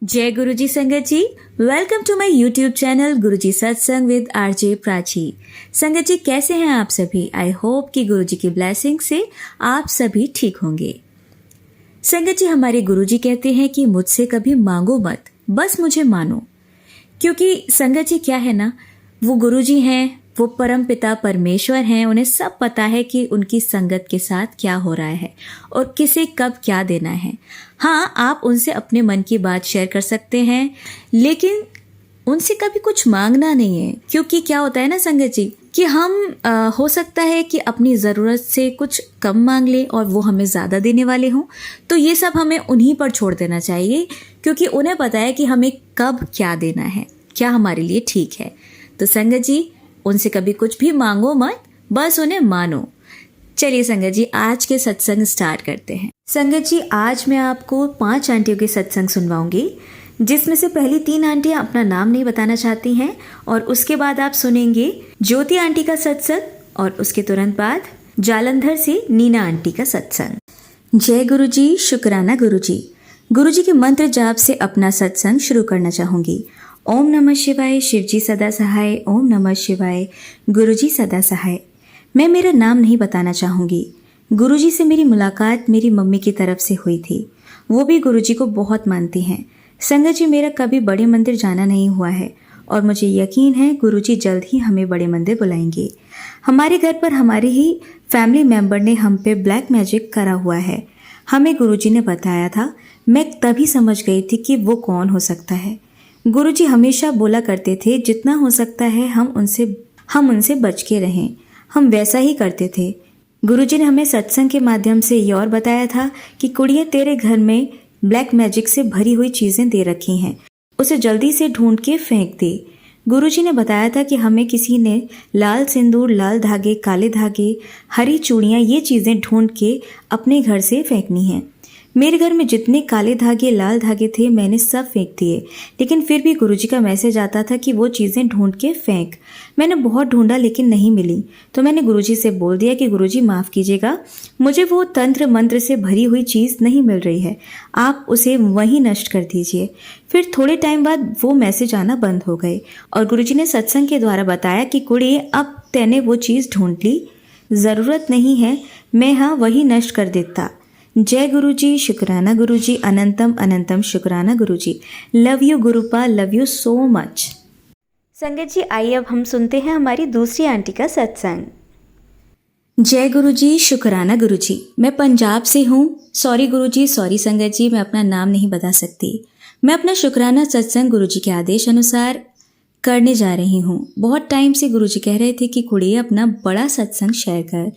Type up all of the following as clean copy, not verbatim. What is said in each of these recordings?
जय गुरुजी संगत जी। Welcome to my YouTube channel Guruji सत्संग विद आरजे प्राची। संगत जी कैसे हैं आप सभी? आई होप कि गुरुजी की ब्लेसिंग से आप सभी ठीक होंगे। संगत जी हमारे गुरुजी कहते हैं कि मुझसे कभी मांगो मत, बस मुझे मानो। क्योंकि संगत जी क्या है ना, वो गुरुजी हैं, वो परम पिता परमेश्वर हैं। उन्हें सब पता है कि उनकी संगत के साथ क्या हो रहा है और किसे कब क्या देना है। हाँ, आप उनसे अपने मन की बात शेयर कर सकते हैं, लेकिन उनसे कभी कुछ मांगना नहीं है। क्योंकि क्या होता है ना संगत जी कि हम हो सकता है कि अपनी ज़रूरत से कुछ कम मांग लें और वो हमें ज़्यादा देने वाले हों। तो ये सब हमें उन्हीं पर छोड़ देना चाहिए, क्योंकि उन्हें पता है कि हमें कब क्या देना है, क्या हमारे लिए ठीक है। तो संगत जी उनसे कभी कुछ भी मांगो मत, बस उन्हें मानो। चलिए संगत जी आज के सत्संग स्टार्ट करते हैं। संगत जी आज मैं आपको 5 आंटियों के सत्संग सुनवाऊंगी, जिसमें से पहली 3 आंटियां अपना नाम नहीं बताना चाहती हैं, और उसके बाद आप सुनेंगे ज्योति आंटी का सत्संग, और उसके तुरंत बाद जालंधर से नीना आंटी का सत्संग। जय गुरुजी, शुक्राना गुरुजी। गुरुजी के मंत्र जाप से अपना सत्संग शुरू करना चाहूंगी। ओम नमः शिवाय, शिवजी सदा सहाय। ओम नमः शिवाय, गुरुजी सदा सहाय। मैं मेरा नाम नहीं बताना चाहूँगी। गुरुजी से मेरी मुलाकात मेरी मम्मी की तरफ से हुई थी। वो भी गुरुजी को बहुत मानती हैं। संगत जी मेरा कभी बड़े मंदिर जाना नहीं हुआ है, और मुझे यकीन है गुरुजी जल्द ही हमें बड़े मंदिर बुलाएंगे। हमारे घर पर हमारे ही फैमिली मेम्बर ने हम पे ब्लैक मैजिक करा हुआ है। हमें गुरुजी ने बताया था। मैं तभी समझ गई थी कि वो कौन हो सकता है। गुरुजी हमेशा बोला करते थे जितना हो सकता है हम उनसे बच के रहें। हम वैसा ही करते थे। गुरुजी ने हमें सत्संग के माध्यम से ये और बताया था कि कुड़िए तेरे घर में ब्लैक मैजिक से भरी हुई चीज़ें दे रखी हैं, उसे जल्दी से ढूंढ के फेंक दे। गुरुजी ने बताया था कि हमें किसी ने लाल सिंदूर, लाल धागे, काले धागे, हरी चूड़ियाँ, ये चीज़ें ढूंढ के अपने घर से फेंकनी हैं। मेरे घर में जितने काले धागे, लाल धागे थे मैंने सब फेंक दिए, लेकिन फिर भी गुरुजी का मैसेज आता था कि वो चीज़ें ढूंढ के फेंक। मैंने बहुत ढूंढा लेकिन नहीं मिली, तो मैंने गुरुजी से बोल दिया कि गुरुजी माफ़ कीजिएगा, मुझे वो तंत्र मंत्र से भरी हुई चीज़ नहीं मिल रही है, आप उसे वहीं नष्ट कर दीजिए। फिर थोड़े टाइम बाद वो मैसेज आना बंद हो गए, और गुरुजी ने सत्संग के द्वारा बताया कि कुड़िए अब तैने वो चीज़ ढूंढ ली, ज़रूरत नहीं है, मैं हाँ वही नष्ट कर देता। जय गुरुजी, शुक्राना गुरुजी, अनंतम अनंतम शुक्राना गुरुजी। लव यू गुरुपा, लव यू सो मच। संगत जी आइए अब हम सुनते हैं हमारी दूसरी आंटी का सत्संग। जय गुरुजी, शुक्राना गुरुजी। मैं पंजाब से हूँ। सॉरी गुरुजी, सॉरी संगत जी, मैं अपना नाम नहीं बता सकती। मैं अपना शुक्राना सत्संग गुरुजी के आदेश अनुसार करने जा रही हूँ। बहुत टाइम से गुरुजी कह रहे थे कि कुड़िए अपना बड़ा सत्संग शेयर कर।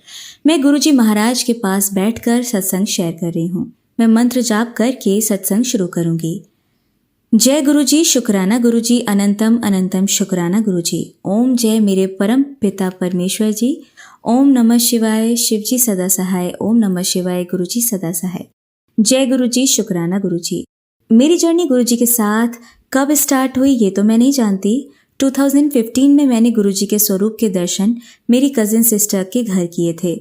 मैं गुरुजी महाराज के पास बैठकर सत्संग शेयर कर रही हूँ। मैं मंत्र जाप करके सत्संग शुरू करूँगी। जय गुरुजी, शुक्राना गुरुजी, अनंतम अनंतम शुक्राना गुरुजी। ओम जय मेरे परम पिता परमेश्वर जी। ओम नमः शिवाय, शिवजी सदा सहाय। ओम नमः शिवाय, गुरुजी सदा सहाय। जय गुरुजी, शुक्राना गुरुजी। मेरी जर्नी गुरुजी के साथ कब स्टार्ट हुई ये तो मैं नहीं जानती। 2015 में मैंने गुरुजी के स्वरूप के दर्शन मेरी कजिन सिस्टर के घर किए थे।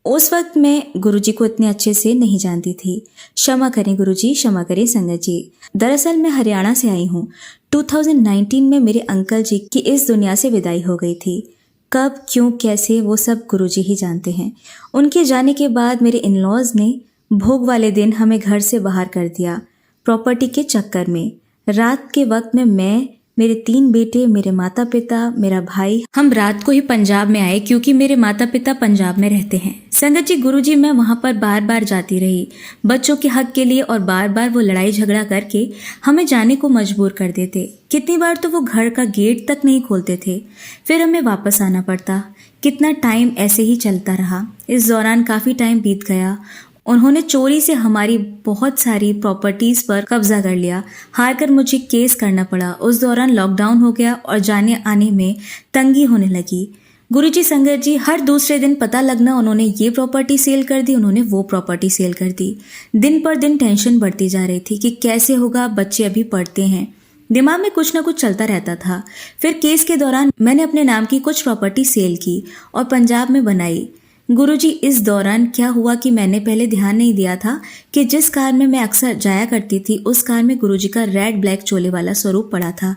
उस वक्त मैं गुरुजी को इतने अच्छे से नहीं जानती थी। क्षमा करें गुरुजी, क्षमा करें संगत जी। दरअसल मैं हरियाणा से आई हूँ। 2019 में मेरे अंकल जी की इस दुनिया से विदाई हो गई थी। कब, क्यों, कैसे, वो सब गुरुजी ही जानते हैं। उनके जाने के बाद मेरे इन-लॉज ने भोग वाले दिन हमें घर से बाहर कर दिया, प्रॉपर्टी के चक्कर में। रात के वक्त में मैं, मेरे 3 बेटे, मेरे माता पिता, मेरा भाई, हम रात को ही पंजाब में आए, क्योंकि मेरे माता पिता पंजाब में रहते हैं। संगत जी गुरुजी मैं वहाँ पर बार बार जाती रही बच्चों के हक के लिए, और बार बार वो लड़ाई झगड़ा करके हमें जाने को मजबूर कर देते। कितनी बार तो वो घर का गेट तक नहीं खोलते थे, फिर हमें वापस आना पड़ता। कितना टाइम ऐसे ही चलता रहा। इस दौरान काफ़ी टाइम बीत गया। उन्होंने चोरी से हमारी बहुत सारी प्रॉपर्टीज़ पर कब्जा कर लिया। हार कर मुझे केस करना पड़ा। उस दौरान लॉकडाउन हो गया और जाने आने में तंगी होने लगी। गुरुजी संगत जी हर दूसरे दिन पता लगना, उन्होंने ये प्रॉपर्टी सेल कर दी, उन्होंने वो प्रॉपर्टी सेल कर दी। दिन पर दिन टेंशन बढ़ती जा रही थी कि कैसे होगा, बच्चे अभी पढ़ते हैं। दिमाग में कुछ ना कुछ चलता रहता था। फिर केस के दौरान मैंने अपने नाम की कुछ प्रॉपर्टी सेल की और पंजाब में बनाई। गुरुजी, इस दौरान क्या हुआ कि मैंने पहले ध्यान नहीं दिया था कि जिस कार में मैं अक्सर जाया करती थी उस कार में गुरुजी का रेड ब्लैक चोले वाला स्वरूप पड़ा था।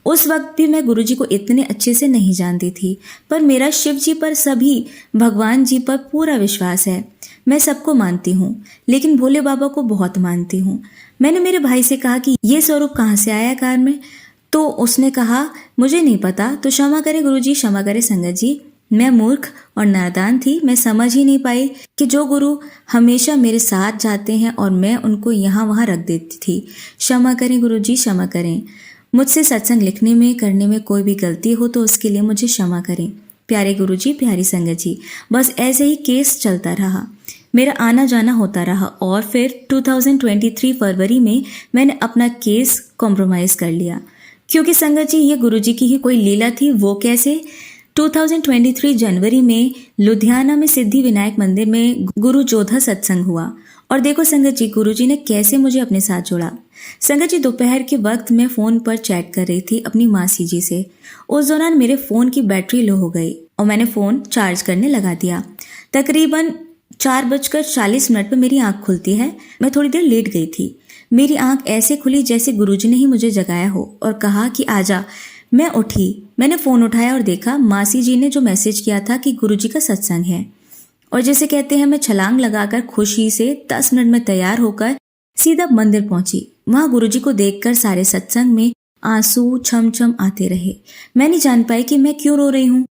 उस वक्त भी मैं गुरुजी को इतने अच्छे से नहीं जानती थी, पर मेरा शिव जी पर, सभी भगवान जी पर पूरा विश्वास है। मैं सबको मानती हूँ, लेकिन भोले बाबा को बहुत मानती हूँ। मैंने मेरे भाई से कहा कि ये स्वरूप कहाँ से आया कार में, तो उसने कहा मुझे नहीं पता। तो क्षमा करें गुरुजी, क्षमा करें संगत जी, मैं मूर्ख और नादान थी। मैं समझ ही नहीं पाई कि जो गुरु हमेशा मेरे साथ जाते हैं और मैं उनको यहाँ वहाँ रख देती थी। क्षमा करें गुरुजी, क्षमा करें। मुझसे सत्संग लिखने में, करने में कोई भी गलती हो तो उसके लिए मुझे क्षमा करें। प्यारे गुरुजी, प्यारी संगत जी, बस ऐसे ही केस चलता रहा, मेरा आना जाना होता रहा और फिर 2023 फरवरी में मैंने अपना केस कॉम्प्रोमाइज़ कर लिया, क्योंकि संगत जी ये गुरुजी की ही कोई लीला थी। वो कैसे? 2023 जनवरी में लुधियाना में सिद्धि विनायक मंदिर में गुरु जोधा सत्संग हुआ और देखो संगत जी, गुरुजी ने कैसे मुझे अपने साथ जोड़ा। संगत जी, दोपहर के वक्त मैं फ़ोन पर चैट कर रही थी अपनी मासी जी से। उस दौरान मेरे फ़ोन की बैटरी लो हो गई और मैंने फ़ोन चार्ज करने लगा दिया। तकरीबन 4:40 पर मेरी आँख खुलती है। मैं थोड़ी देर लेट गई थी। मेरी आँख ऐसे खुली जैसे गुरुजी ने ही मुझे जगाया हो और कहा कि आजा। मैं उठी, मैंने फ़ोन उठाया और देखा मासी जी ने जो मैसेज किया था कि गुरुजी का सत्संग है। और जैसे कहते हैं, मैं छलांग लगाकर खुशी से 10 मिनट में तैयार होकर सीधा मंदिर पहुंची। वहां गुरुजी को देखकर सारे सत्संग में आंसू छम छम आते रहे। मैं नहीं जान पाई कि मैं क्यों रो रही हूँ।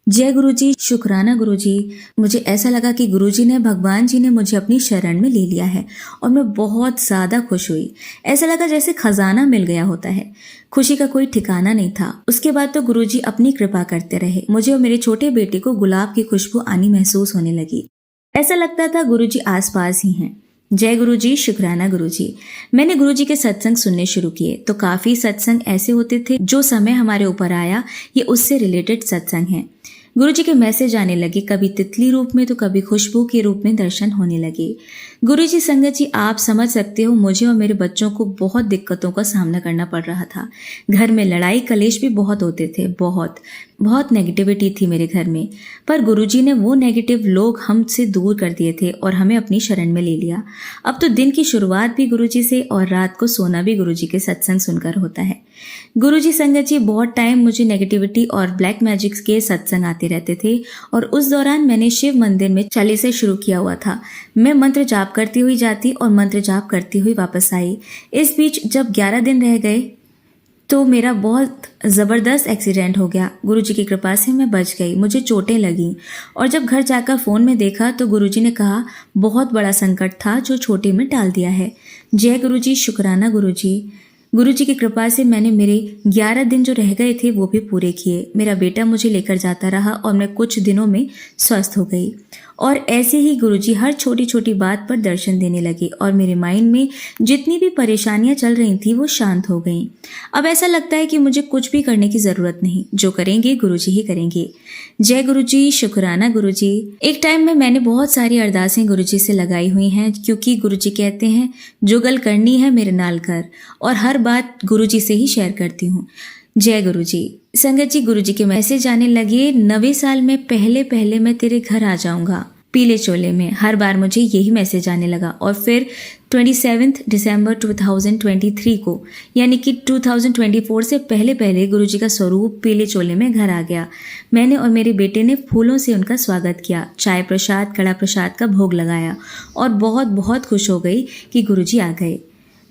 जय गुरुजी, शुक्राना गुरुजी। मुझे ऐसा लगा कि गुरुजी ने, भगवान जी ने मुझे अपनी शरण में ले लिया है और मैं बहुत ज़्यादा खुश हुई। ऐसा लगा जैसे खजाना मिल गया होता है। खुशी का कोई ठिकाना नहीं था। उसके बाद तो गुरुजी अपनी कृपा करते रहे। मुझे और मेरे छोटे बेटे को गुलाब की खुशबू आनी महसूस होने लगी। ऐसा लगता था गुरुजी आसपास ही हैं। जय गुरुजी, शुक्राना गुरुजी। मैंने गुरुजी के सत्संग सुनने शुरू किए तो काफ़ी सत्संग ऐसे होते थे, जो समय हमारे ऊपर आया ये उससे रिलेटेड सत्संग हैं। गुरुजी के मैसेज आने लगे, कभी तितली रूप में तो कभी खुशबू के रूप में दर्शन होने लगे। गुरुजी, संगत जी, आप समझ सकते हो मुझे और मेरे बच्चों को बहुत दिक्कतों का सामना करना पड़ रहा था। घर में लड़ाई कलेश भी बहुत होते थे, बहुत नेगेटिविटी थी मेरे घर में। पर गुरुजी ने वो नेगेटिव लोग हमसे दूर कर दिए थे और हमें अपनी शरण में ले लिया। अब तो दिन की शुरुआत भी गुरुजी से और रात को सोना भी गुरुजी के सत्संग सुनकर होता है। गुरुजी, संगत जी, बहुत टाइम मुझे नेगेटिविटी और ब्लैक मैजिक्स के सत्संग आते रहते थे और उस दौरान मैंने शिव मंदिर में चालीसा शुरू किया हुआ था। मैं मंत्र जाप करती हुई जाती और मंत्र जाप करती हुई वापस आई। इस बीच जब 11 दिन रह गए तो मेरा बहुत ज़बरदस्त एक्सीडेंट हो गया। गुरुजी की कृपा से मैं बच गई। मुझे चोटें लगीं और जब घर जाकर फ़ोन में देखा तो गुरुजी ने कहा बहुत बड़ा संकट था जो छोटे में टाल दिया है। जय गुरुजी, शुक्राना गुरुजी। गुरुजी की कृपा से मैंने मेरे 11 दिन जो रह गए थे वो भी पूरे किए। मेरा बेटा मुझे लेकर जाता रहा और मैं कुछ दिनों में स्वस्थ हो गई। और ऐसे ही गुरुजी हर छोटी छोटी बात पर दर्शन देने लगे और मेरे माइंड में जितनी भी परेशानियां चल रही थी वो शांत हो गईं। अब ऐसा लगता है कि मुझे कुछ भी करने की ज़रूरत नहीं, जो करेंगे गुरुजी ही करेंगे। जय गुरुजी, शुक्राना गुरुजी। एक टाइम में मैंने बहुत सारी अरदासें गुरुजी से लगाई हुई हैं, क्योंकि गुरुजी कहते हैं जुगल करनी है मेरे नाल कर, और हर बात गुरुजी से ही शेयर करती हूँ। जय गुरुजी। संगत जी, गुरुजी के मैसेज आने लगे, नवे साल में पहले पहले मैं तेरे घर आ जाऊंगा पीले चोले में। हर बार मुझे यही मैसेज आने लगा और फिर 27 दिसंबर 2023 को, यानी कि 2024 से पहले पहले गुरुजी का स्वरूप पीले चोले में घर आ गया। मैंने और मेरे बेटे ने फूलों से उनका स्वागत किया, चाय प्रसाद, कड़ा प्रसाद का भोग लगाया और बहुत बहुत खुश हो गई कि गुरुजी आ गए।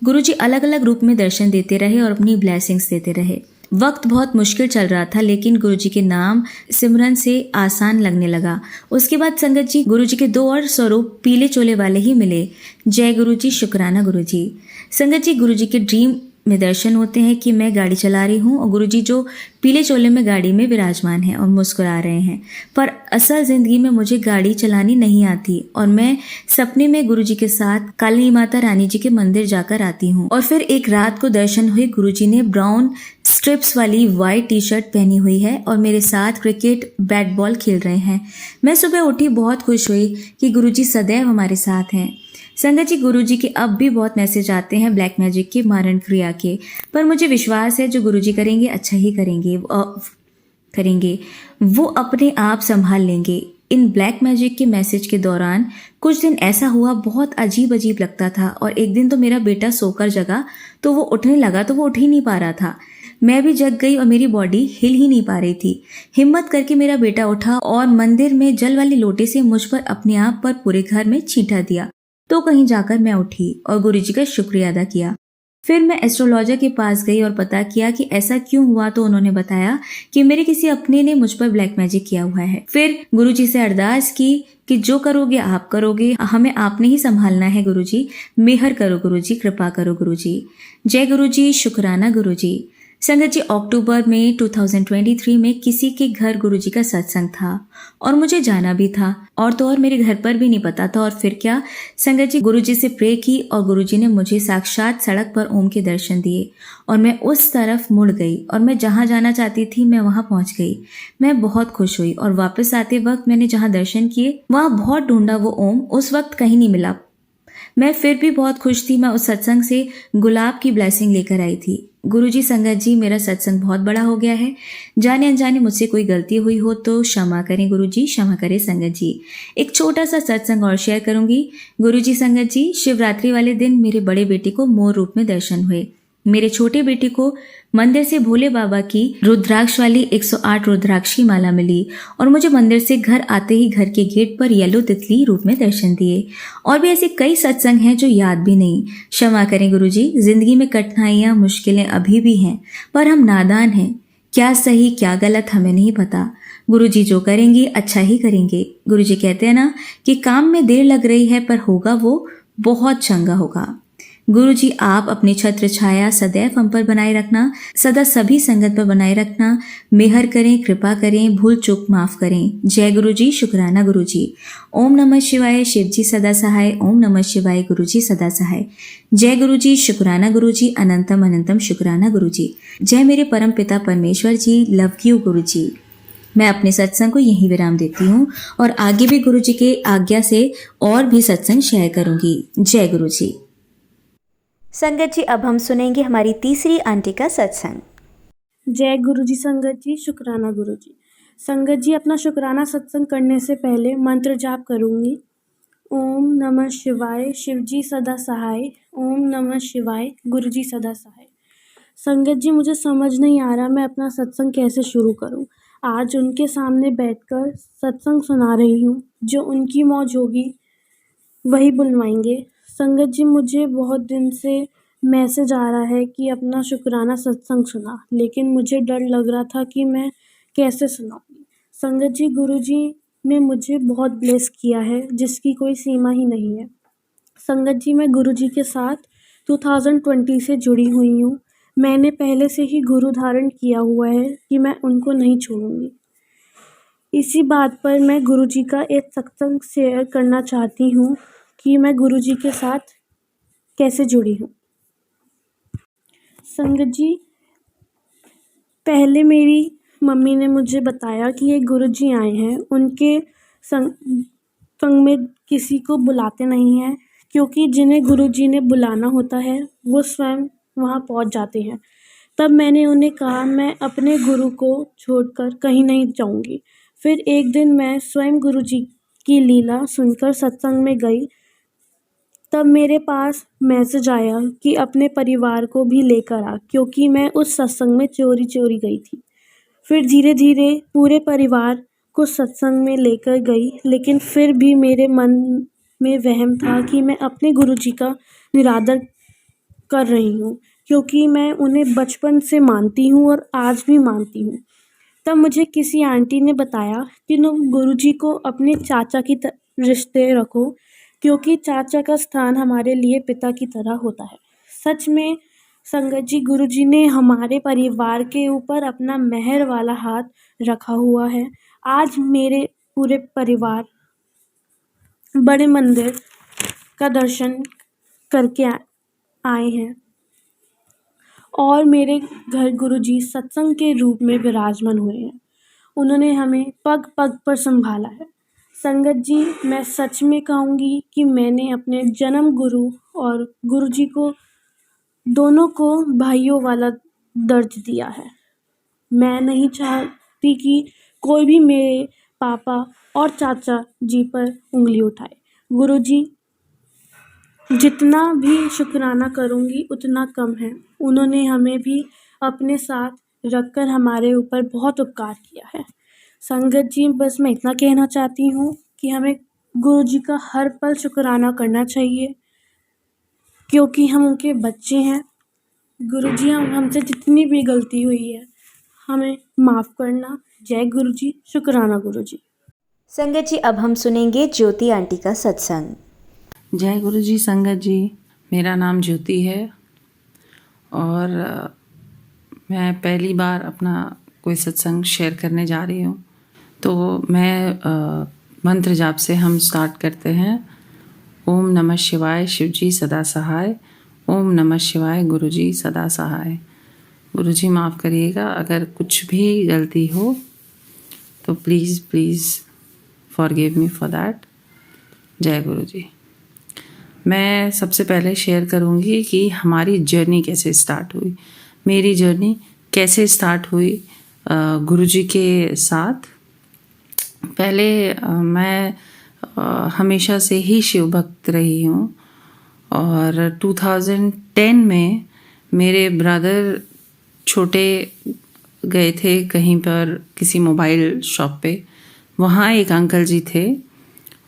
गुरुजी अलग अलग रूप में दर्शन देते रहे और अपनी ब्लेसिंग्स देते रहे। वक्त बहुत मुश्किल चल रहा था, लेकिन गुरुजी के नाम सिमरन से आसान लगने लगा। उसके बाद संगत जी, गुरुजी के 2 और स्वरूप पीले चोले वाले ही मिले। जय गुरुजी, शुक्राना गुरुजी। संगत जी, गुरुजी के ड्रीम में दर्शन होते हैं कि मैं गाड़ी चला रही हूँ और गुरुजी जो पीले चोले में गाड़ी में विराजमान हैं और मुस्कुरा रहे हैं, पर असल जिंदगी में मुझे गाड़ी चलानी नहीं आती और मैं सपने में गुरुजी के साथ काली माता रानी जी के मंदिर जाकर आती हूँ। और फिर एक रात को दर्शन हुए, गुरुजी ने ब्राउन स्ट्रिप्स वाली वाइट टी शर्ट पहनी हुई है और मेरे साथ क्रिकेट बैट बॉल खेल रहे हैं। मैं सुबह उठी, बहुत खुश हुई कि गुरुजी सदैव हमारे साथ हैं। संगत जी, गुरुजी के अब भी बहुत मैसेज आते हैं ब्लैक मैजिक के, मारण क्रिया के, पर मुझे विश्वास है जो गुरुजी करेंगे अच्छा ही करेंगे। वो अपने आप संभाल लेंगे। इन ब्लैक मैजिक के मैसेज के दौरान कुछ दिन ऐसा हुआ, बहुत अजीब अजीब लगता था। और एक दिन तो मेरा बेटा सोकर जगा तो वो उठने लगा तो वो उठ ही नहीं पा रहा था। मैं भी जग गई और मेरी बॉडी हिल ही नहीं पा रही थी। हिम्मत करके मेरा बेटा उठा और मंदिर में जल वाले लोटे से मुझ पर, अपने आप पर, पूरे घर में छींटा दिया। तो कहीं जाकर मैं उठी और गुरुजी का शुक्रिया अदा किया। फिर मैं एस्ट्रोलॉजर के पास गई और पता किया कि ऐसा क्यों हुआ। तो उन्होंने बताया कि मेरे किसी अपने ने मुझ पर ब्लैक मैजिक किया हुआ है। फिर गुरुजी से अरदास की कि जो करोगे आप करोगे, हमें आपने ही संभालना है गुरुजी, मेहर करो गुरुजी, कृपा करो गुरुजी। जय गुरुजी, शुक्राना गुरुजी। संगत जी, अक्टूबर में 2023 में किसी के घर गुरुजी का सत्संग था और मुझे जाना भी था, और तो और मेरे घर पर भी नहीं पता था। और फिर क्या, संगत जी, गुरुजी से प्रे की और गुरुजी ने मुझे साक्षात सड़क पर ओम के दर्शन दिए और मैं उस तरफ मुड़ गई और मैं जहां जाना चाहती थी मैं वहां पहुंच गई। मैं बहुत खुश हुई और वापस आते वक्त मैंने जहां दर्शन किए वहां बहुत ढूंढा, वो ओम उस वक्त कहीं नहीं मिला। मैं फिर भी बहुत खुश थी। मैं उस सत्संग से गुलाब की ब्लेसिंग लेकर आई थी। गुरुजी, संगत जी, मेरा सत्संग बहुत बड़ा हो गया है। जाने अनजाने मुझसे कोई गलती हुई हो तो क्षमा करें गुरुजी, क्षमा करें संगत जी। एक छोटा सा सत्संग और शेयर करूंगी। गुरुजी, संगत जी, शिवरात्रि वाले दिन मेरे बड़े बेटे को मोर रूप में दर्शन हुए। मेरे छोटे बेटे को मंदिर से भोले बाबा की रुद्राक्ष वाली 108 रुद्राक्ष की माला मिली और मुझे मंदिर से घर आते ही घर के गेट पर येलो तितली रूप में दर्शन दिए। और भी ऐसे कई सत्संग हैं जो याद भी नहीं। क्षमा करें गुरुजी, जिंदगी में कठिनाइयां, मुश्किलें अभी भी हैं, पर हम नादान हैं। क्या सही क्या गलत हमें नहीं पता। गुरुजी जो करेंगे अच्छा ही करेंगे। गुरुजी कहते हैं ना कि काम में देर लग रही है पर होगा वो बहुत चंगा होगा। गुरुजी, आप अपनी छत्र छाया सदैव हम पर बनाए रखना, सदा सभी संगत पर बनाए रखना, मेहर करें, कृपा करें, भूल चूक माफ करें। जय गुरुजी, शुक्राना गुरुजी। ओम नमः शिवाय, शिवजी सदा सहाय। ओम नमः शिवाय, गुरुजी सदा सहाय। जय गुरुजी, शुक्राना गुरुजी, अनंतम अनंतम शुक्राना गुरुजी। जय मेरे परम पिता परमेश्वर जी, लव यू गुरुजी। मैं अपने सत्संग को यहीं विराम देती हूँ और आगे भी गुरुजी के आज्ञा से और भी सत्संग शेयर करूंगी। जय गुरुजी। संगत जी, अब हम सुनेंगे हमारी तीसरी आंटी का सत्संग। जय गुरुजी। संगत जी, शुक्राना गुरुजी। संगत जी, अपना शुक्राना सत्संग करने से पहले मंत्र जाप करूंगी। ओम नमः शिवाय, शिवजी सदा सहाय। ओम नमः शिवाय, गुरुजी सदा सहाय। संगत जी, मुझे समझ नहीं आ रहा मैं अपना सत्संग कैसे शुरू करूं। आज उनके सामने बैठकर सत्संग सुना रही हूँ। जो उनकी मौज होगी वही बुलवाएंगे। संगत जी, मुझे बहुत दिन से मैसेज आ रहा है कि अपना शुक्राना सत्संग सुना, लेकिन मुझे डर लग रहा था कि मैं कैसे सुनाऊंगी। संगत जी, गुरुजी ने मुझे बहुत ब्लेस किया है जिसकी कोई सीमा ही नहीं है। संगत जी, मैं गुरुजी के साथ 2020 से जुड़ी हुई हूँ। मैंने पहले से ही गुरु धारण किया हुआ है कि मैं उनको नहीं छोड़ूंगी। इसी बात पर मैं गुरुजी का एक सत्संग शेयर करना चाहती हूँ कि मैं गुरुजी के साथ कैसे जुड़ी हूँ। संगत जी, पहले मेरी मम्मी ने मुझे बताया कि ये गुरुजी आए हैं। उनके संग में किसी को बुलाते नहीं हैं, क्योंकि जिन्हें गुरुजी ने बुलाना होता है वो स्वयं वहाँ पहुँच जाते हैं। तब मैंने उन्हें कहा मैं अपने गुरु को छोड़कर कहीं नहीं जाऊँगी। फिर एक दिन मैं स्वयं गुरुजी की लीला सुनकर सत्संग में गई। तब मेरे पास मैसेज आया कि अपने परिवार को भी लेकर आ, क्योंकि मैं उस सत्संग में चोरी चोरी गई थी। फिर धीरे धीरे पूरे परिवार को सत्संग में लेकर गई, लेकिन फिर भी मेरे मन में वहम था कि मैं अपने गुरुजी का निरादर कर रही हूँ, क्योंकि मैं उन्हें बचपन से मानती हूँ और आज भी मानती हूँ। तब मुझे किसी आंटी ने बताया कि तुम गुरुजी को अपने चाचा की रिश्ते रखो, क्योंकि चाचा का स्थान हमारे लिए पिता की तरह होता है। सच में संगत जी, गुरुजी ने हमारे परिवार के ऊपर अपना मेहर वाला हाथ रखा हुआ है। आज मेरे पूरे परिवार बड़े मंदिर का दर्शन करके आए हैं और मेरे घर गुरुजी सत्संग के रूप में विराजमान हुए हैं। उन्होंने हमें पग पग पर संभाला है। संगत जी, मैं सच में कहूँगी कि मैंने अपने जन्म गुरु और गुरुजी को दोनों को भाइयों वाला दर्ज दिया है। मैं नहीं चाहती कि कोई भी मेरे पापा और चाचा जी पर उंगली उठाए। गुरुजी, जितना भी शुक्राना करूँगी उतना कम है। उन्होंने हमें भी अपने साथ रखकर हमारे ऊपर बहुत उपकार किया है। संगत जी, बस मैं इतना कहना चाहती हूँ कि हमें गुरुजी का हर पल शुक्राना करना चाहिए, क्योंकि हम उनके बच्चे हैं। गुरुजी, हमसे जितनी भी गलती हुई है हमें माफ़ करना। जय गुरुजी, शुक्राना गुरुजी। संगत जी, अब हम सुनेंगे ज्योति आंटी का सत्संग। जय गुरु जी। संगत जी, मेरा नाम ज्योति है और मैं पहली बार अपना कोई सत्संग शेयर करने जा रही हूँ। तो मैं मंत्र जाप से हम स्टार्ट करते हैं। ओम नमः शिवाय, शिव जी सदा सहाय। ओम नमः शिवाय, गुरु जी सदा सहाय। गुरु जी माफ़ करिएगा अगर कुछ भी गलती हो तो please forgive me for that. जय गुरु जी। मैं सबसे पहले शेयर करूँगी कि हमारी जर्नी कैसे स्टार्ट हुई। मेरी जर्नी कैसे स्टार्ट हुई गुरुजी के साथ। पहले मैं हमेशा से ही शिव भक्त रही हूँ और 2010 में मेरे ब्रदर छोटे गए थे कहीं पर किसी मोबाइल शॉप पे। वहाँ एक अंकल जी थे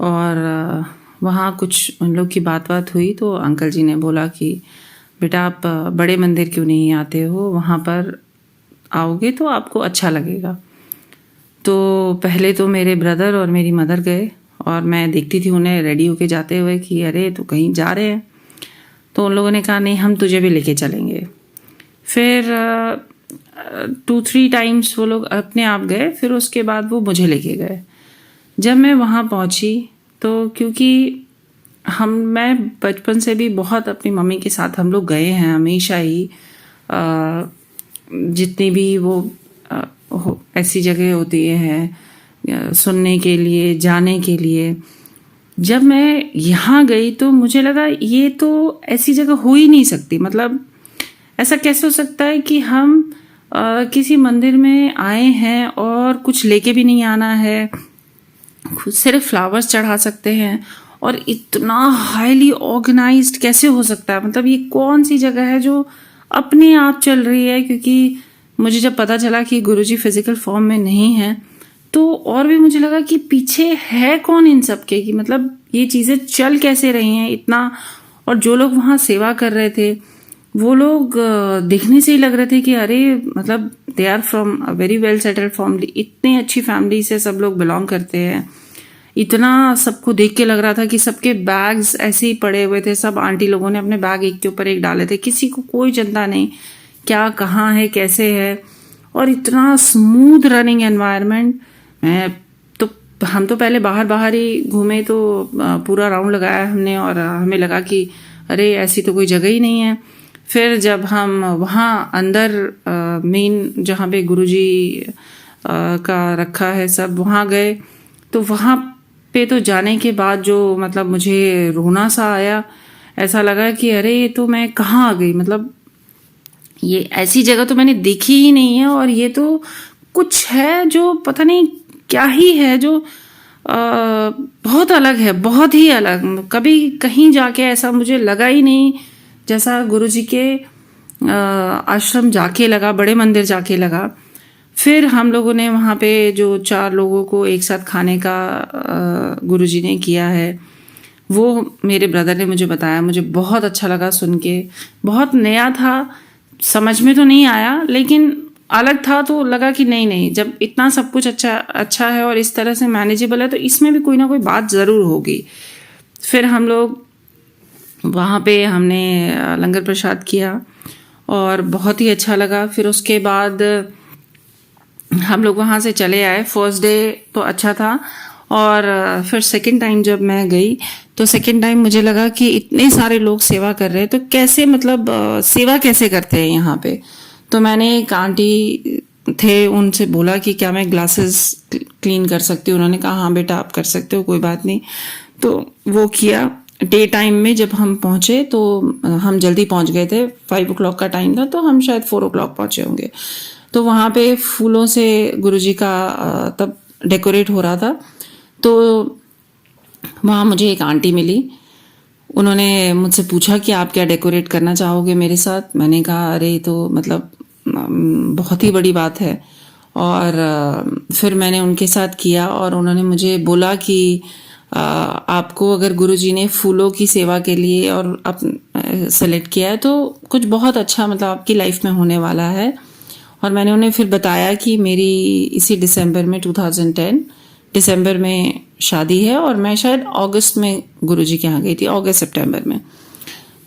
और वहाँ कुछ उन लोग की बात हुई तो अंकल जी ने बोला कि बेटा आप बड़े मंदिर क्यों नहीं आते हो, वहाँ पर आओगे तो आपको अच्छा लगेगा। तो पहले तो मेरे ब्रदर और मेरी मदर गए और मैं देखती थी उन्हें रेडी होके जाते हुए कि अरे तो कहीं जा रहे हैं। तो उन लोगों ने कहा नहीं, हम तुझे भी लेके चलेंगे। फिर 2-3 टाइम्स वो लोग अपने आप गए, फिर उसके बाद वो मुझे लेके गए। जब मैं वहाँ पहुँची तो क्योंकि मैं बचपन से भी बहुत अपनी मम्मी के साथ हम लोग गए हैं हमेशा ही। जितनी भी वो ऐसी जगह होती हैं सुनने के लिए, जाने के लिए। जब मैं यहाँ गई तो मुझे लगा ये तो ऐसी जगह हो ही नहीं सकती। मतलब ऐसा कैसे हो सकता है कि हम किसी मंदिर में आए हैं और कुछ लेके भी नहीं आना है, सिर्फ फ्लावर्स चढ़ा सकते हैं और इतना हाईली ऑर्गेनाइज्ड कैसे हो सकता है। मतलब ये कौन सी जगह है जो अपने आप चल रही है। क्योंकि मुझे जब पता चला कि गुरुजी फिजिकल फॉर्म में नहीं है तो और भी मुझे लगा कि पीछे है कौन इन सब के, कि मतलब ये चीज़ें चल कैसे रही हैं इतना। और जो लोग वहाँ सेवा कर रहे थे वो लोग देखने से ही लग रहे थे कि अरे मतलब they are from a very well settled family. इतनी अच्छी फैमिली से सब लोग बिलोंग करते हैं। इतना सबको देख के लग रहा था कि सबके बैग्स ऐसे ही पड़े हुए थे। सब आंटी लोगों ने अपने बैग एक के ऊपर एक डाले थे, किसी को कोई चिंता नहीं क्या कहाँ है कैसे है। और इतना स्मूथ रनिंग एनवायरनमेंट। हम तो पहले बाहर ही घूमे, तो पूरा राउंड लगाया हमने और हमें लगा कि अरे ऐसी तो कोई जगह ही नहीं है। फिर जब हम वहाँ अंदर मेन जहाँ पे गुरुजी का रखा है सब, वहाँ गए तो वहाँ पे तो जाने के बाद जो मतलब मुझे रोना सा आया। ऐसा लगा कि अरे ये तो मैं कहाँ आ गई। मतलब ये ऐसी जगह तो मैंने देखी ही नहीं है और ये तो कुछ है जो पता नहीं क्या ही है, जो बहुत अलग है, बहुत ही अलग। कभी कहीं जाके ऐसा मुझे लगा ही नहीं जैसा गुरुजी के आश्रम जाके लगा, बड़े मंदिर जाके लगा। फिर हम लोगों ने वहाँ पे जो 4 लोगों को एक साथ खाने का गुरुजी ने किया है, वो मेरे ब्रदर ने मुझे बताया। मुझे बहुत अच्छा लगा सुन के। बहुत नया था, समझ में तो नहीं आया लेकिन अलग था, तो लगा कि नहीं जब इतना सब कुछ अच्छा है और इस तरह से मैनेजेबल है तो इसमें भी कोई ना कोई बात ज़रूर होगी। फिर हम लोग वहाँ पे हमने लंगर प्रसाद किया और बहुत ही अच्छा लगा। फिर उसके बाद हम लोग वहाँ से चले आए। फर्स्ट डे तो अच्छा था और फिर सेकंड टाइम जब मैं गई तो सेकंड टाइम मुझे लगा कि इतने सारे लोग सेवा कर रहे हैं तो कैसे मतलब सेवा कैसे करते हैं यहाँ पे। तो मैंने एक आंटी थे उनसे बोला कि क्या मैं ग्लासेस क्लीन कर सकती हूँ। उन्होंने कहा हाँ बेटा आप कर सकते हो, कोई बात नहीं। तो वो किया। डे टाइम में जब हम पहुँचे तो हम जल्दी पहुँच गए थे, 5 o'clock का टाइम था तो हम शायद 4 o'clock पहुँचे होंगे। तो वहाँ पे फूलों से गुरुजी का तब डेकोरेट हो रहा था, तो वहाँ मुझे एक आंटी मिली। उन्होंने मुझसे पूछा कि आप क्या डेकोरेट करना चाहोगे मेरे साथ। मैंने कहा अरे ये तो मतलब बहुत ही बड़ी बात है। और फिर मैंने उनके साथ किया और उन्होंने मुझे बोला कि आपको अगर गुरुजी ने फूलों की सेवा के लिए और आप सेलेक्ट किया है तो कुछ बहुत अच्छा मतलब आपकी लाइफ में होने वाला है। और मैंने उन्हें फिर बताया कि मेरी इसी दिसंबर में 2010 दिसंबर में शादी है और मैं शायद अगस्त में गुरुजी के यहाँ गई थी, अगस्त सितंबर में।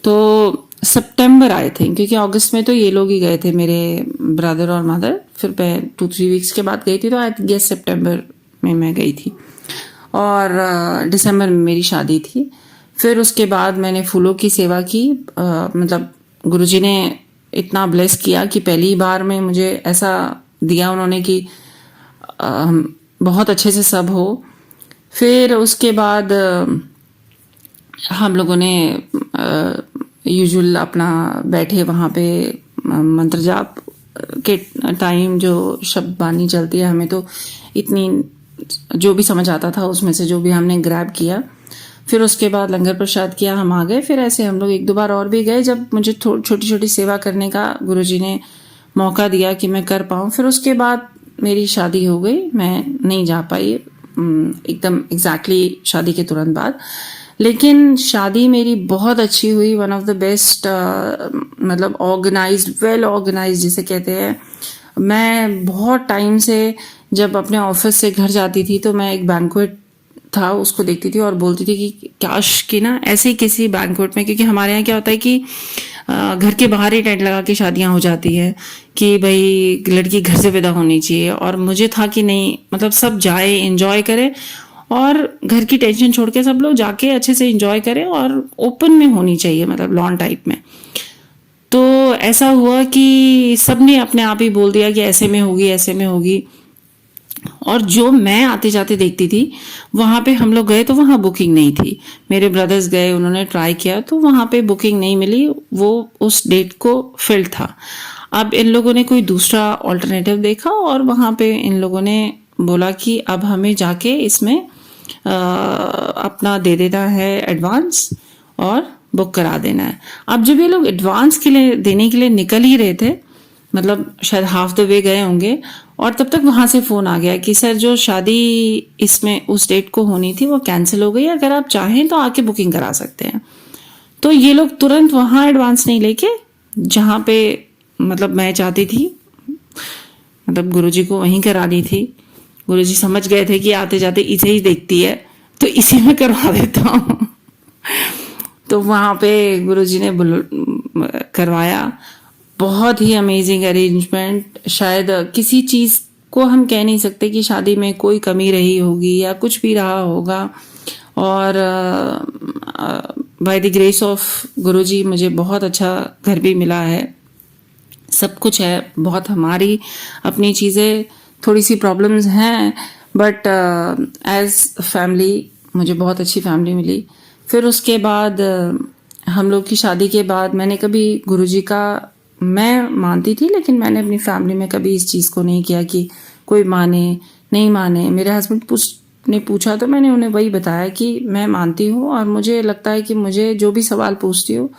तो सितंबर आए थे क्योंकि अगस्त में तो ये लोग ही गए थे, मेरे ब्रदर और मदर। फिर मैं 2-3 वीक्स के बाद गई थी, तो आई गेस सितंबर में मैं गई थी और दिसंबर में मेरी शादी थी। फिर उसके बाद मैंने फूलों की सेवा की। मतलब गुरुजी ने इतना ब्लेस किया कि पहली बार में मुझे ऐसा दिया उन्होंने कि बहुत अच्छे से सब हो। फिर उसके बाद हम लोगों ने यूजुअल अपना बैठे वहाँ पे मंत्र जाप के टाइम जो शब्द बानी चलती है, हमें तो इतनी जो भी समझ आता था उसमें से जो भी हमने ग्रैब किया। फिर उसके बाद लंगर प्रसाद किया, हम आ गए। फिर ऐसे हम लोग 1-2 बार और भी गए जब मुझे छोटी छोटी सेवा करने का गुरुजी ने मौका दिया कि मैं कर पाऊँ। फिर उसके बाद मेरी शादी हो गई, मैं नहीं जा पाई एकदम एग्जैक्टली शादी के तुरंत बाद। लेकिन शादी मेरी बहुत अच्छी हुई, वन ऑफ द बेस्ट, मतलब ऑर्गेनाइज्ड, वेल ऑर्गेनाइज्ड जिसे कहते हैं। मैं बहुत टाइम से जब अपने ऑफिस से घर जाती थी तो मैं एक बैंक्वेट था उसको देखती थी और बोलती थी कि काश कि ना ऐसे ही किसी बैंक्वेट में, क्योंकि हमारे यहाँ क्या होता है कि घर के बाहर ही टेंट लगा के शादियां हो जाती है कि भाई लड़की घर से विदा होनी चाहिए। और मुझे था कि नहीं, मतलब सब जाए, एंजॉय करे और घर की टेंशन छोड़ के सब लोग जाके अच्छे से एंजॉय करें और ओपन में होनी चाहिए, मतलब लॉन टाइप में। तो ऐसा हुआ कि सबने अपने आप ही बोल दिया कि ऐसे में होगी, ऐसे में होगी। और जो मैं आते जाते देखती थी वहाँ पे हम लोग गए तो वहाँ बुकिंग नहीं थी। मेरे ब्रदर्स गए, उन्होंने ट्राई किया तो वहाँ पे बुकिंग नहीं मिली, वो उस डेट को फिल्ड था। अब इन लोगों ने कोई दूसरा ऑल्टरनेटिव देखा और वहाँ पे इन लोगों ने बोला कि अब हमें जाके इसमें अपना दे देना है एडवांस और बुक करा देना है। अब जब ये लोग एडवांस के लिए देने के लिए निकल ही रहे थे, मतलब शायद हाफ द वे गए होंगे, और तब तक वहां से फोन आ गया कि सर जो शादी इसमें उस डेट को होनी थी वो कैंसिल हो गई, अगर आप चाहें तो आके बुकिंग करा सकते हैं। तो ये लोग तुरंत वहां एडवांस नहीं लेके जहां पे मतलब मैं चाहती थी, मतलब गुरुजी को वहीं करानी थी। गुरुजी समझ गए थे कि आते जाते इसे ही देखती है तो इसी में करवा देता हूँ। तो वहां पे गुरुजी ने करवाया। बहुत ही अमेजिंग अरेंजमेंट। शायद किसी चीज को हम कह नहीं सकते कि शादी में कोई कमी रही होगी या कुछ भी रहा होगा। और बाय द ग्रेस ऑफ गुरुजी मुझे बहुत अच्छा घर भी मिला है, सब कुछ है। बहुत हमारी अपनी चीज़ें, थोड़ी सी प्रॉब्लम्स हैं, बट एज फैमिली मुझे बहुत अच्छी फैमिली मिली। फिर उसके बाद हम लोग की शादी के बाद मैंने कभी गुरुजी का, मैं मानती थी लेकिन मैंने अपनी फैमिली में कभी इस चीज़ को नहीं किया कि कोई माने नहीं माने। मेरे हस्बैंड ने पूछा तो मैंने उन्हें वही बताया कि मैं मानती हूँ और मुझे लगता है कि मुझे जो भी सवाल पूछती हूँ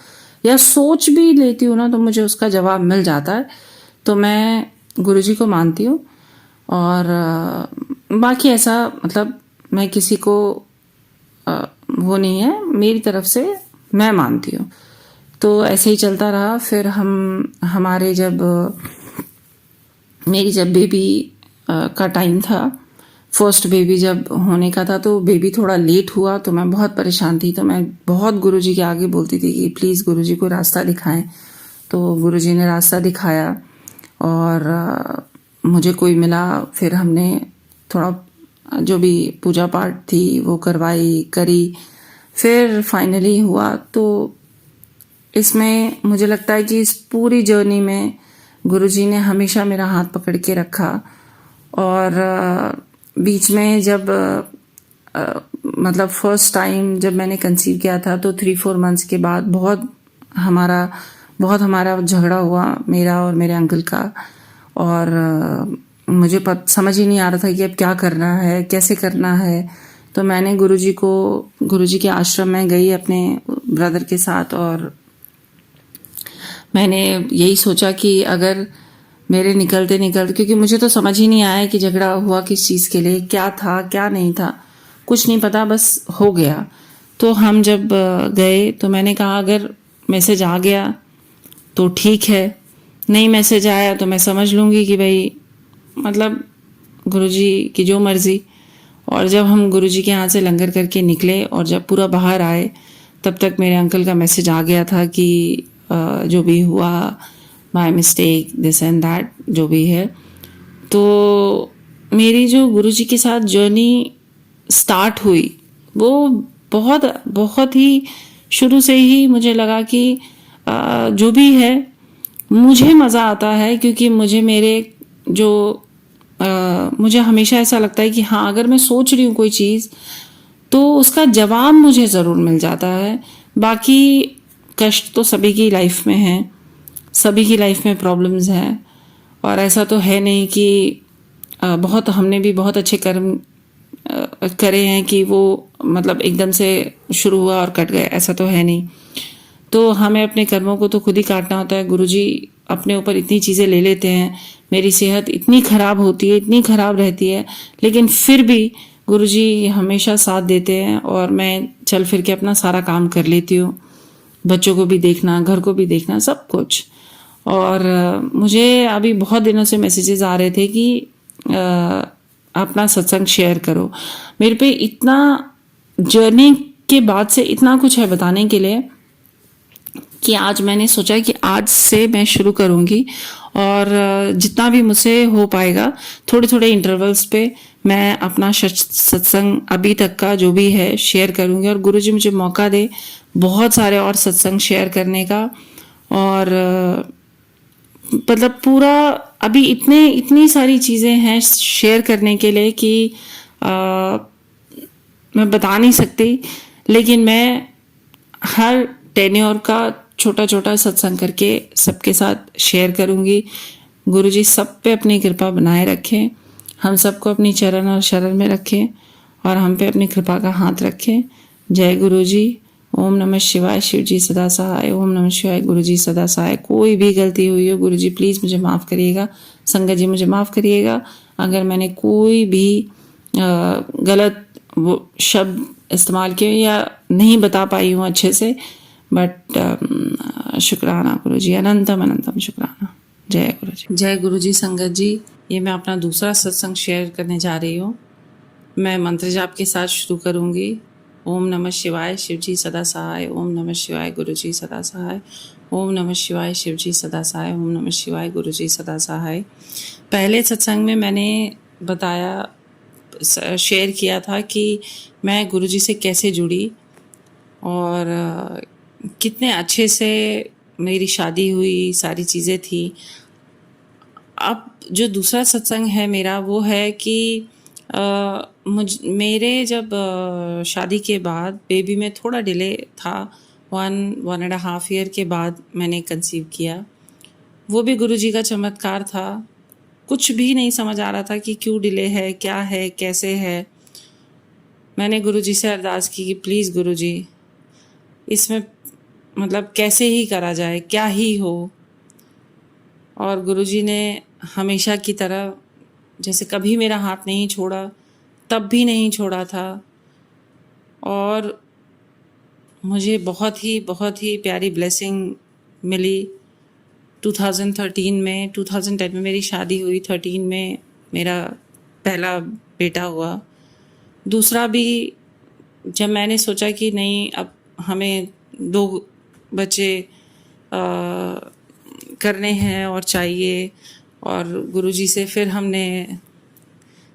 या सोच भी लेती हूँ ना तो मुझे उसका जवाब मिल जाता है। तो मैं गुरुजी को मानती हूँ और बाकी ऐसा मतलब मैं किसी को वो नहीं है, मेरी तरफ से मैं मानती हूँ। तो ऐसे ही चलता रहा। फिर हमारे मेरी जब बेबी का टाइम था, फर्स्ट बेबी जब होने का था, तो बेबी थोड़ा लेट हुआ तो मैं बहुत परेशान थी। तो मैं बहुत गुरुजी के आगे बोलती थी कि प्लीज़ गुरुजी को रास्ता दिखाएं। तो गुरुजी ने रास्ता दिखाया और मुझे कोई मिला। फिर हमने थोड़ा जो भी पूजा पाठ थी वो करी। फिर फाइनली हुआ। तो इसमें मुझे लगता है कि इस पूरी जर्नी में गुरुजी ने हमेशा मेरा हाथ पकड़ के रखा। और बीच में जब मतलब फर्स्ट टाइम जब मैंने कंसीव किया था तो 3-4 मंथ्स के बाद बहुत हमारा झगड़ा हुआ मेरा और मेरे अंकल का। और मुझे समझ ही नहीं आ रहा था कि अब क्या करना है, कैसे करना है। तो मैंने गुरुजी के आश्रम में गई अपने ब्रदर के साथ, और मैंने यही सोचा कि अगर मेरे निकलते क्योंकि मुझे तो समझ ही नहीं आया कि झगड़ा हुआ किस चीज़ के लिए, क्या था क्या नहीं था, कुछ नहीं पता, बस हो गया। तो हम जब गए तो मैंने कहा अगर मैसेज आ गया तो ठीक है, नहीं मैसेज आया तो मैं समझ लूँगी कि भाई मतलब गुरुजी की जो मर्ज़ी। और जब हम गुरुजी के यहाँ से लंगर करके निकले और जब पूरा बाहर आए, तब तक मेरे अंकल का मैसेज आ गया था कि जो भी हुआ, my mistake, this and that, जो भी है। तो मेरी जो गुरुजी के साथ जर्नी स्टार्ट हुई वो बहुत ही शुरू से ही मुझे लगा कि जो भी है मुझे मज़ा आता है, क्योंकि मुझे हमेशा ऐसा लगता है कि हाँ, अगर मैं सोच रही हूँ कोई चीज़ तो उसका जवाब मुझे ज़रूर मिल जाता है। बाकी कष्ट तो सभी की लाइफ में है, सभी की लाइफ में प्रॉब्लम्स हैं, और ऐसा तो है नहीं कि हमने भी बहुत अच्छे कर्म करे हैं कि वो मतलब एकदम से शुरू हुआ और कट गए, ऐसा तो है नहीं। तो हमें अपने कर्मों को तो खुद ही काटना होता है। गुरुजी अपने ऊपर इतनी चीज़ें ले लेते हैं, मेरी सेहत इतनी ख़राब होती है, इतनी ख़राब रहती है, लेकिन फिर भी गुरुजी हमेशा साथ देते हैं और मैं चल फिर के अपना सारा काम कर लेती हूँ, बच्चों को भी देखना, घर को भी देखना, सब कुछ। और मुझे अभी बहुत दिनों से मैसेजेस आ रहे थे कि अपना सत्संग शेयर करो। मेरे पे इतना जर्नी के बाद से इतना कुछ है बताने के लिए कि आज मैंने सोचा कि आज से मैं शुरू करूँगी, और जितना भी मुझसे हो पाएगा थोड़े थोड़े इंटरवल्स पे मैं अपना सत्संग अभी तक का जो भी है शेयर करूँगी। और गुरुजी मुझे मौका दे बहुत सारे और सत्संग शेयर करने का, और मतलब पूरा अभी इतनी सारी चीज़ें हैं शेयर करने के लिए कि मैं बता नहीं सकती। लेकिन मैं हर टेन्योर का छोटा छोटा सत्संग करके सबके साथ शेयर करूँगी। गुरुजी सब पे अपनी कृपा बनाए रखें, हम सबको अपनी चरण और शरण में रखें, और हम पे अपनी कृपा का हाथ रखें। जय गुरुजी। ओम नमः शिवाय। शिव जी सदा सहाय। ओम नमः शिवाय। गुरुजी सदा सहाय। कोई भी गलती हुई हो गुरुजी प्लीज़ मुझे माफ़ करिएगा, संगत जी मुझे माफ़ करिएगा अगर मैंने कोई भी गलत वो शब्द इस्तेमाल किए या नहीं बता पाई हूँ अच्छे से, बट शुक्राना गुरुजी, अनंतम अनंतम शुक्राना। जय गुरुजी। जय गुरुजी। संगत जी, ये मैं अपना दूसरा सत्संग शेयर करने जा रही हूँ। मैं मंत्र जाप के साथ शुरू करूँगी। ओम नमः शिवाय। शिव जी सदा सहाय। ओम नमः शिवाय। गुरुजी सदा सहाय। ओम नमः शिवाय। शिव जी सदा सहाय। ओम नमः शिवाय। गुरुजी सदा सहाय। पहले सत्संग में मैंने बताया, शेयर किया था कि मैं गुरुजी से कैसे जुड़ी और कितने अच्छे से मेरी शादी हुई, सारी चीज़ें थी। अब जो दूसरा सत्संग है मेरा वो है कि मेरे जब शादी के बाद बेबी में थोड़ा डिले था, 1.5 ईयर के बाद मैंने कंसीव किया। वो भी गुरुजी का चमत्कार था। कुछ भी नहीं समझ आ रहा था कि क्यों डिले है, क्या है, कैसे है। मैंने गुरुजी से अरदास की कि प्लीज़ गुरुजी इसमें मतलब कैसे ही करा जाए, क्या ही हो। और गुरुजी ने हमेशा की तरह जैसे कभी मेरा हाथ नहीं छोड़ा, तब भी नहीं छोड़ा था। और मुझे बहुत ही प्यारी ब्लेसिंग मिली 2013 में। 2010 में मेरी शादी हुई, 13 में मेरा पहला बेटा हुआ। दूसरा भी जब मैंने सोचा कि नहीं अब हमें 2 बच्चे करने हैं और चाहिए, और गुरुजी से फिर हमने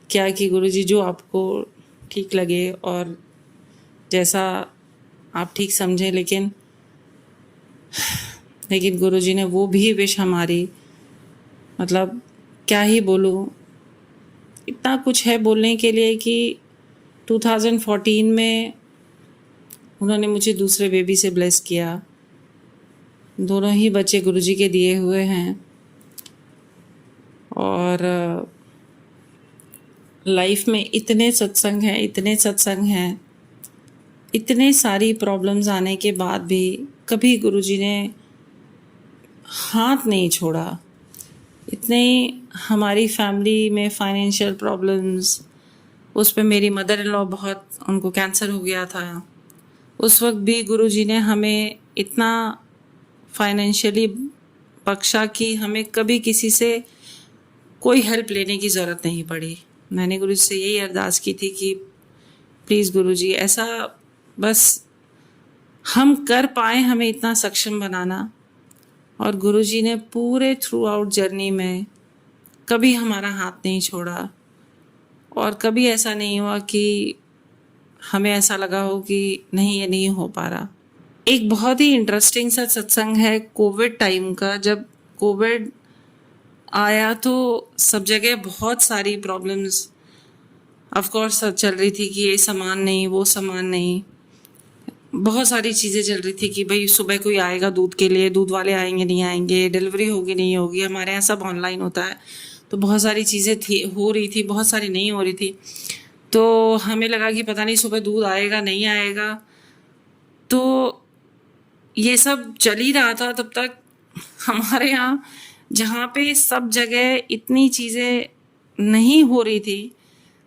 क्या कि गुरुजी जो आपको ठीक लगे और जैसा आप ठीक समझें, लेकिन गुरुजी ने वो भी विश हमारी, मतलब क्या ही बोलूँ, इतना कुछ है बोलने के लिए कि 2014 में उन्होंने मुझे दूसरे बेबी से ब्लेस किया। दोनों ही बच्चे गुरुजी के दिए हुए हैं। और लाइफ में इतने सत्संग हैं, इतने सारी प्रॉब्लम्स आने के बाद भी कभी गुरुजी ने हाथ नहीं छोड़ा। इतने हमारी फैमिली में फाइनेंशियल प्रॉब्लम्स, उस पे मेरी मदर इन लॉ बहुत, उनको कैंसर हो गया था। उस वक्त भी गुरुजी ने हमें इतना फाइनेंशियली बख्शा कि हमें कभी किसी से कोई हेल्प लेने की ज़रूरत नहीं पड़ी। मैंने गुरुजी से यही अरदास की थी कि प्लीज़ गुरुजी ऐसा बस हम कर पाए, हमें इतना सक्षम बनाना। और गुरुजी ने पूरे थ्रू आउट जर्नी में कभी हमारा हाथ नहीं छोड़ा, और कभी ऐसा नहीं हुआ कि हमें ऐसा लगा हो कि नहीं ये नहीं हो पा रहा। एक बहुत ही इंटरेस्टिंग सा सत्संग है कोविड टाइम का। जब कोविड आया तो सब जगह बहुत सारी प्रॉब्लम्स ऑफ कोर्स चल रही थी कि ये सामान नहीं, वो सामान नहीं, बहुत सारी चीज़ें चल रही थी कि भाई सुबह कोई आएगा दूध के लिए, दूध वाले आएंगे नहीं आएंगे, डिलीवरी होगी नहीं होगी। हमारे यहाँ सब ऑनलाइन होता है, तो बहुत सारी चीज़ें हो रही थी, बहुत सारी नहीं हो रही थी। तो हमें लगा कि पता नहीं सुबह दूध आएगा नहीं आएगा। तो ये सब चल ही रहा था तब तक। हमारे यहाँ जहाँ पे सब जगह इतनी चीज़ें नहीं हो रही थी,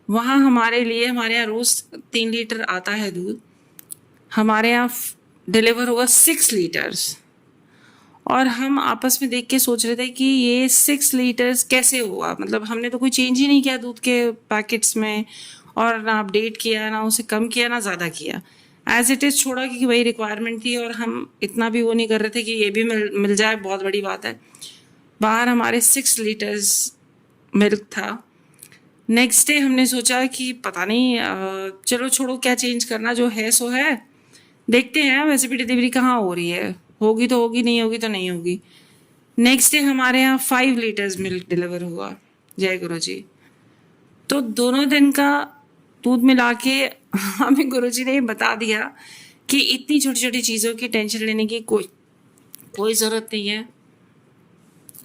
वहाँ हमारे यहाँ रोज़ 3 लीटर आता है दूध, हमारे यहाँ डिलीवर होगा 6 लीटर्स। और हम आपस में देख के सोच रहे थे कि ये 6 लीटर्स कैसे हुआ। मतलब हमने तो कोई चेंज ही नहीं किया दूध के पैकेट्स में, और ना अपडेट किया, ना उसे कम किया, ना ज़्यादा किया, एज इट इज़ छोड़ा क्योंकि वही रिक्वायरमेंट थी। और हम इतना भी वो नहीं कर रहे थे कि ये भी मिल जाए, बहुत बड़ी बात है। बाहर हमारे 6 लीटर्स मिल्क था। नेक्स्ट डे हमने सोचा कि पता नहीं, चलो छोड़ो, क्या चेंज करना, जो है सो है, देखते हैं वैसे भी डिलीवरी कहाँ हो रही है, होगी तो होगी, नहीं होगी तो नहीं होगी। नेक्स्ट डे हमारे यहाँ 5 लीटर्स मिल्क डिलीवर हुआ, जय गुरु जी। तो दोनों दिन का दूध मिला के हमें गुरु जी ने बता दिया कि इतनी छोटी छोटी चीज़ों की टेंशन लेने की कोई ज़रूरत नहीं है।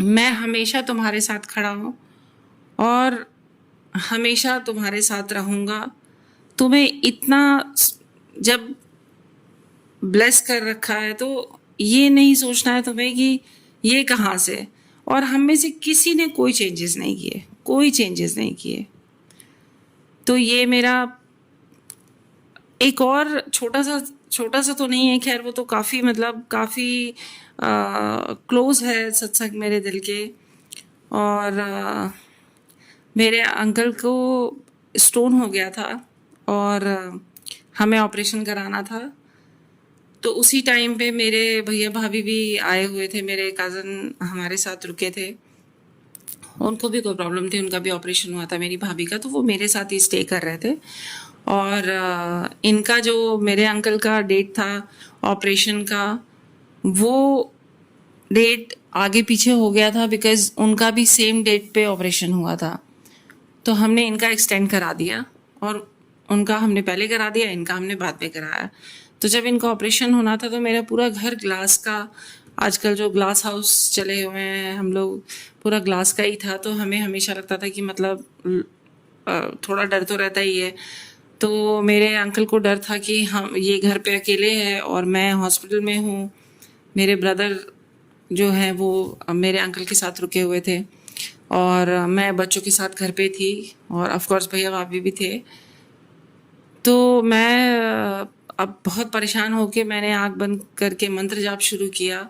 मैं हमेशा तुम्हारे साथ खड़ा हूँ और हमेशा तुम्हारे साथ रहूँगा। तुम्हें इतना जब ब्लेस कर रखा है तो ये नहीं सोचना है तुम्हें कि ये कहाँ से। और हम में से किसी ने कोई चेंजेस नहीं किए। तो ये मेरा एक और छोटा सा तो नहीं है, खैर वो तो काफ़ी काफ़ी क्लोज है सत्संग मेरे दिल के। और मेरे अंकल को स्टोन हो गया था और हमें ऑपरेशन कराना था। तो उसी टाइम पे मेरे भैया भाभी भी आए हुए थे, मेरे कज़न हमारे साथ रुके थे। उनको भी कोई प्रॉब्लम थी, उनका भी ऑपरेशन हुआ था मेरी भाभी का, तो वो मेरे साथ ही स्टे कर रहे थे। और इनका जो मेरे अंकल का डेट था ऑपरेशन का, वो डेट आगे पीछे हो गया था बिकॉज़ उनका भी सेम डेट पे ऑपरेशन हुआ था। तो हमने इनका एक्सटेंड करा दिया और उनका हमने पहले करा दिया, इनका हमने बाद में कराया। तो जब इनका ऑपरेशन होना था तो मेरा पूरा घर ग्लास का, आजकल जो ग्लास हाउस चले हुए हैं हम लोग, पूरा ग्लास का ही था। तो हमें हमेशा लगता था कि थोड़ा डर तो रहता ही है। तो मेरे अंकल को डर था कि हम ये घर पे अकेले हैं और मैं हॉस्पिटल में हूँ। मेरे ब्रदर जो हैं वो मेरे अंकल के साथ रुके हुए थे और मैं बच्चों के साथ घर पे थी और ऑफ कोर्स भैया भाभी भी थे। तो मैं अब बहुत परेशान होके मैंने आँख बंद करके मंत्र जाप शुरू किया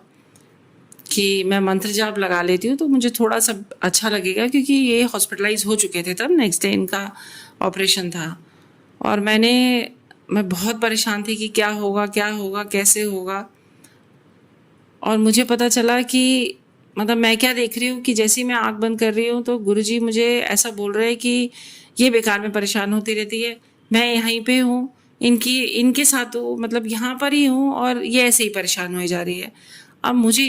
कि मैं मंत्र जाप लगा लेती हूँ तो मुझे थोड़ा सा अच्छा लगेगा, क्योंकि ये हॉस्पिटलाइज हो चुके थे तब, नेक्स्ट डे इनका ऑपरेशन था। और मैं बहुत परेशान थी कि क्या होगा कैसे होगा। और मुझे पता चला कि मैं क्या देख रही हूँ कि जैसे ही मैं आँख बंद कर रही हूँ तो गुरुजी मुझे ऐसा बोल रहे हैं कि ये बेकार में परेशान होती रहती है, मैं यहीं पे हूँ, इनके साथ हूँ, यहाँ पर ही हूँ और ये ऐसे ही परेशान हो जा रही है। अब मुझे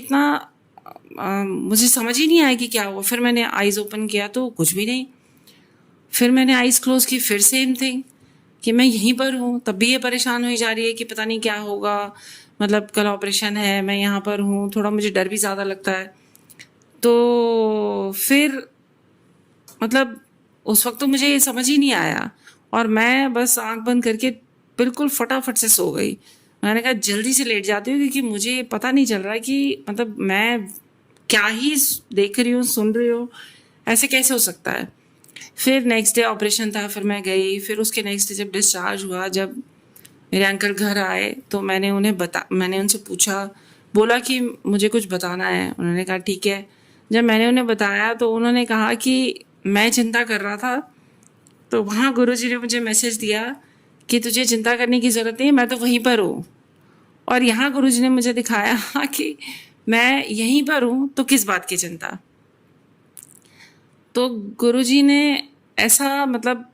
समझ ही नहीं आया कि क्या हुआ। फिर मैंने आईज ओपन किया तो कुछ भी नहीं। फिर मैंने आईज क्लोज की, फिर सेम थिंग कि मैं यहीं पर हूँ, तब भी ये परेशान हो जा रही है कि पता नहीं क्या होगा, कल ऑपरेशन है, मैं यहाँ पर हूँ। थोड़ा मुझे डर भी ज़्यादा लगता है। तो फिर उस वक्त तो मुझे ये समझ ही नहीं आया और मैं बस आंख बंद करके बिल्कुल फटाफट से सो गई। मैंने कहा जल्दी से लेट जाती हूँ क्योंकि मुझे पता नहीं चल रहा है कि मतलब मैं क्या ही देख रही हूँ, सुन रही हूँ, ऐसे कैसे हो सकता है। फिर नेक्स्ट डे ऑपरेशन था, फिर मैं गई। फिर उसके नेक्स्ट डे जब डिस्चार्ज हुआ, जब मेरे अंकल घर आए तो मैंने उनसे पूछा, बोला कि मुझे कुछ बताना है। उन्होंने कहा ठीक है। जब मैंने उन्हें बताया तो उन्होंने कहा कि मैं चिंता कर रहा था, तो वहाँ गुरुजी ने मुझे मैसेज दिया कि तुझे चिंता करने की ज़रूरत नहीं है, मैं तो वहीं पर हूँ। और यहाँ गुरुजी ने मुझे दिखाया कि मैं यहीं पर हूँ तो किस बात की चिंता। तो गुरुजी ने ऐसा मतलब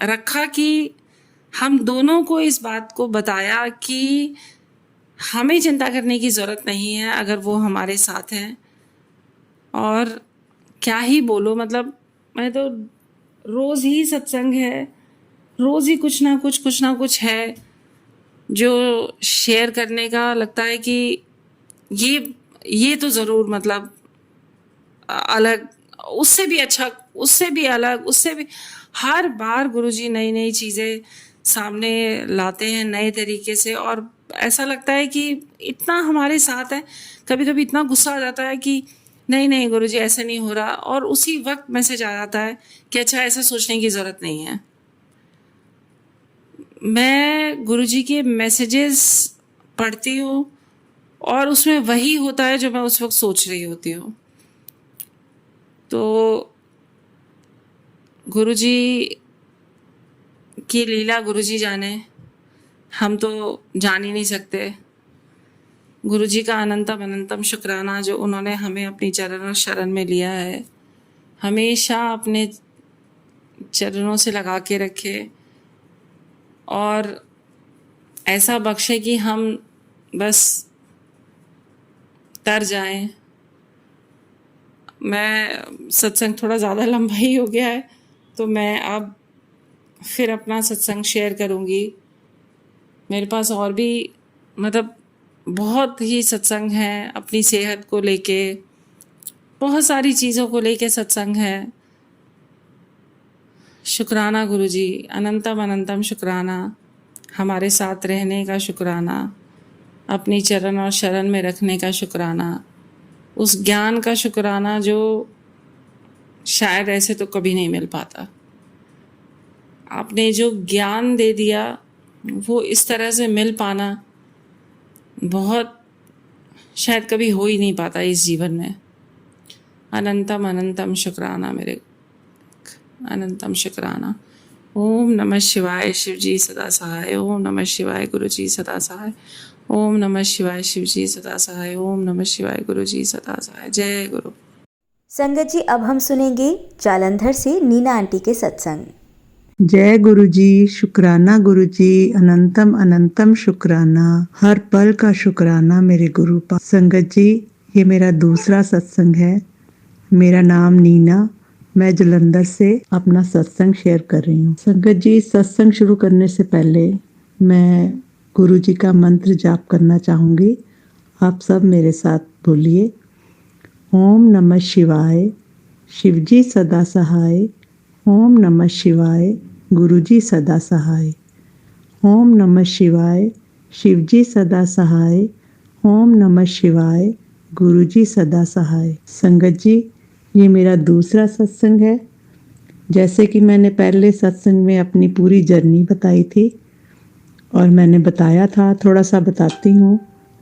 रखा कि हम दोनों को इस बात को बताया कि हमें चिंता करने की ज़रूरत नहीं है अगर वो हमारे साथ हैं। और क्या ही बोलो, मतलब मैं तो रोज़ ही सत्संग है, रोज़ ही कुछ ना कुछ है जो शेयर करने का लगता है कि ये तो ज़रूर मतलब अलग, उससे भी अच्छा, उससे भी अलग, उससे भी। हर बार गुरुजी नई नई चीज़ें सामने लाते हैं नए तरीके से, और ऐसा लगता है कि इतना हमारे साथ है। कभी कभी इतना गुस्सा आ जाता है कि नहीं नहीं गुरुजी ऐसा नहीं हो रहा, और उसी वक्त मैसेज आ जाता है कि अच्छा ऐसा सोचने की ज़रूरत नहीं है। मैं गुरुजी के मैसेजेस पढ़ती हूँ और उसमें वही होता है जो मैं उस वक्त सोच रही होती हूँ। तो गुरुजी की लीला गुरुजी जाने, हम तो जान ही नहीं सकते। गुरुजी का अनंतम अनंतम शुक्राना जो उन्होंने हमें अपनी चरण और शरण में लिया है, हमेशा अपने चरणों से लगा के रखे और ऐसा बख्शे कि हम बस तर जाएं। मैं सत्संग थोड़ा ज़्यादा लंबा ही हो गया है, तो मैं अब फिर अपना सत्संग शेयर करूँगी। मेरे पास और भी मतलब बहुत ही सत्संग हैं, अपनी सेहत को लेके बहुत सारी चीज़ों को लेके सत्संग है। शुक्राना गुरुजी, अनंतम अनंतम शुक्राना, हमारे साथ रहने का शुक्राना, अपनी चरण और शरण में रखने का शुक्राना, उस ज्ञान का शुक्राना जो शायद ऐसे तो कभी नहीं मिल पाता। आपने जो ज्ञान दे दिया वो इस तरह से मिल पाना बहुत शायद कभी हो ही नहीं पाता इस जीवन में। अनंतम अनंतम शुक्राना मेरे, अनंतम शुक्राना। ओम नमः शिवाय, शिव जी सदा सहाय। ओम नमः शिवाय, गुरु जी सदा सहाय। ओम नमः शिवाय, शिव जी सदा सहाय। ओम नमः शिवाय, गुरु जी सदा सहाय। जय गुरु। संगत जी, अब हम सुनेंगे जालंधर से नीना आंटी के सत्संग। जय गुरु जी, शुक्राना गुरु जी, अनंतम अनंतम शुक्राना, हर पल का शुक्राना मेरे गुरु पा। संगत जी, ये मेरा दूसरा सत्संग है। मेरा नाम नीना, मैं जालंधर से अपना सत्संग शेयर कर रही हूँ। संगत जी, सत्संग शुरू करने से पहले मैं गुरु जी का मंत्र जाप करना चाहूँगी। आप सब मेरे साथ बोलिए। ओम नमः शिवाय, शिव जी सदा सहाय। ओम नमः शिवाय, गुरु जी सदा सहाय। ओम नमः शिवाय, शिव जी सदा सहाय। ओम नमः शिवाय, गुरु जी सदा सहाय। संगत जी, ये मेरा दूसरा सत्संग है। जैसे कि मैंने पहले सत्संग में अपनी पूरी जर्नी बताई थी और मैंने बताया था, थोड़ा सा बताती हूँ।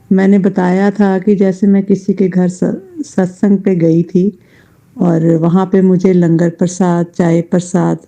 मैंने बताया था कि जैसे मैं किसी के घर सत्संग पे गई थी और वहाँ पे मुझे लंगर प्रसाद, चाय प्रसाद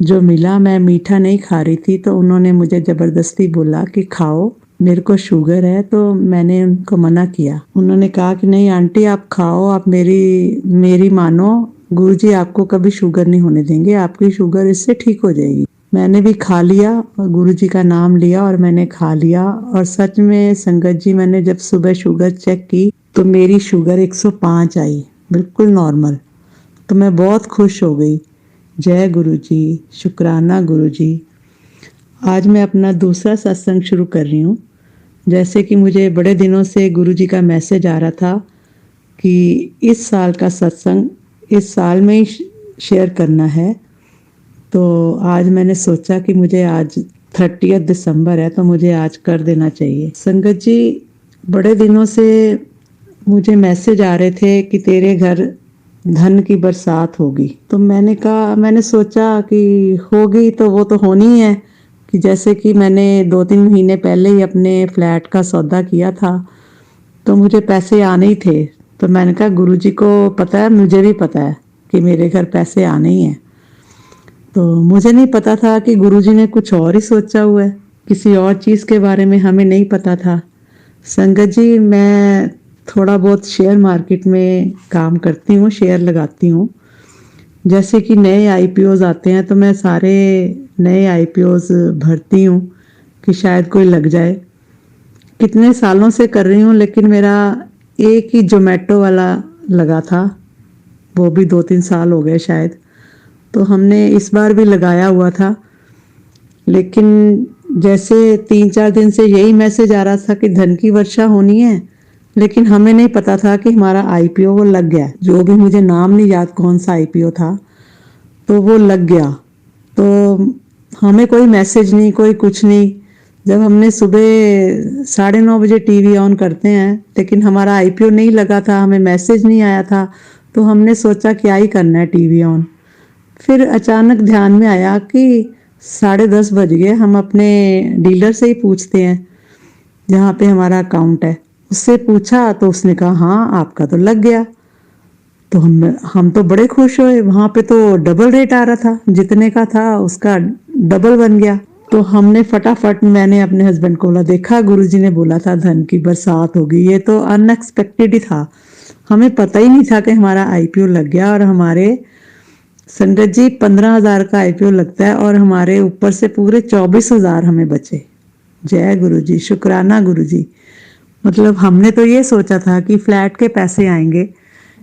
जो मिला, मैं मीठा नहीं खा रही थी, तो उन्होंने मुझे ज़बरदस्ती बोला कि खाओ, मेरे को शुगर है। तो मैंने उनको मना किया। उन्होंने कहा कि नहीं आंटी आप खाओ, आप मेरी मानो, गुरुजी आपको कभी शुगर नहीं होने देंगे, आपकी शुगर इससे ठीक हो जाएगी। मैंने भी खा लिया और गुरुजी का नाम लिया और मैंने खा लिया। और सच में संगत जी, मैंने जब सुबह शुगर चेक की तो मेरी शुगर 105 आई, बिल्कुल नॉर्मल। तो मैं बहुत खुश हो गई। जय गुरु जी, शुक्राना गुरु जी। आज मैं अपना दूसरा सत्संग शुरू कर रही हूँ। जैसे कि मुझे बड़े दिनों से गुरु जी का मैसेज आ रहा था कि इस साल का सत्संग इस साल में ही शेयर करना है। तो आज मैंने सोचा कि मुझे आज 30 दिसंबर है तो मुझे आज कर देना चाहिए। संगत जी, बड़े दिनों से मुझे मैसेज आ रहे थे कि तेरे घर धन की बरसात होगी। तो मैंने सोचा कि होगी तो वो तो होनी है, कि जैसे कि मैंने 2-3 महीने पहले ही अपने फ्लैट का सौदा किया था तो मुझे पैसे आने ही थे। तो मैंने कहा गुरुजी को पता है, मुझे भी पता है कि मेरे घर पैसे आने ही हैं। तो मुझे नहीं पता था कि गुरुजी ने कुछ और ही सोचा हुआ है, किसी और चीज़ के बारे में हमें नहीं पता था। संगत जी, मैं थोड़ा बहुत शेयर मार्केट में काम करती हूँ, शेयर लगाती हूँ। जैसे कि नए आईपीओज आते हैं तो मैं सारे नए आईपीओज भरती हूँ कि शायद कोई लग जाए। कितने सालों से कर रही हूँ, लेकिन मेरा एक ही जोमेटो वाला लगा था, वो भी 2-3 साल हो गए शायद। तो हमने इस बार भी लगाया हुआ था, लेकिन जैसे 3-4 दिन से यही मैसेज आ रहा था कि धन की वर्षा होनी है, लेकिन हमें नहीं पता था कि हमारा आईपीओ वो लग गया। जो भी, मुझे नाम नहीं याद कौन सा आईपीओ था, तो वो लग गया। तो हमें कोई मैसेज नहीं, कोई कुछ नहीं। जब हमने सुबह 9:30 बजे टीवी ऑन करते हैं, लेकिन हमारा आईपीओ नहीं लगा था, हमें मैसेज नहीं आया था, तो हमने सोचा क्या ही करना है टीवी ऑन। फिर अचानक ध्यान में आया कि 10:30 बज गए, हम अपने डीलर से ही पूछते हैं जहाँ पे हमारा अकाउंट है। उससे पूछा तो उसने कहा हाँ आपका तो लग गया। तो हम तो बड़े खुश हुए, वहाँ पे तो डबल रेट आ रहा था, जितने का था उसका डबल बन गया। तो हमने फटाफट, मैंने अपने हस्बैंड को बोला, देखा गुरुजी ने बोला था धन की बरसात होगी। ये तो अनएक्सपेक्टेड ही था, हमें पता ही नहीं था कि हमारा आईपीओ लग गया। और हमारे संगत जी 15,000 का आईपीओ लगता है और हमारे ऊपर से पूरे 24,000 हमें बचे। जय गुरुजी, शुक्राना गुरुजी। मतलब हमने तो ये सोचा था कि फ्लैट के पैसे आएंगे,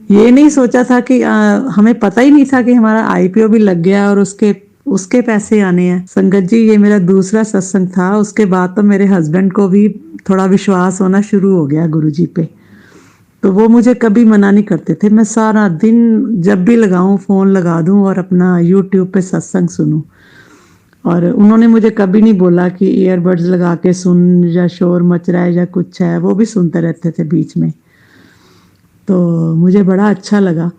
ये नहीं सोचा था कि हमें पता ही नहीं था कि हमारा आईपीओ भी लग गया और उसके पैसे आने हैं। संगत जी, ये मेरा दूसरा सत्संग था। उसके बाद तो मेरे हस्बैंड को भी थोड़ा विश्वास होना शुरू हो गया गुरुजी पे। तो वो मुझे कभी मना नहीं करते थे। मैं सारा दिन जब भी लगाऊं फ़ोन लगा दूं और अपना यूट्यूब पे सत्संग सुनूं। और उन्होंने मुझे कभी नहीं बोला कि ईयरबड्स लगा के सुन, या शोर मच रहा है या कुछ है, वो भी सुनते रहते थे बीच में। तो मुझे बड़ा अच्छा लगा।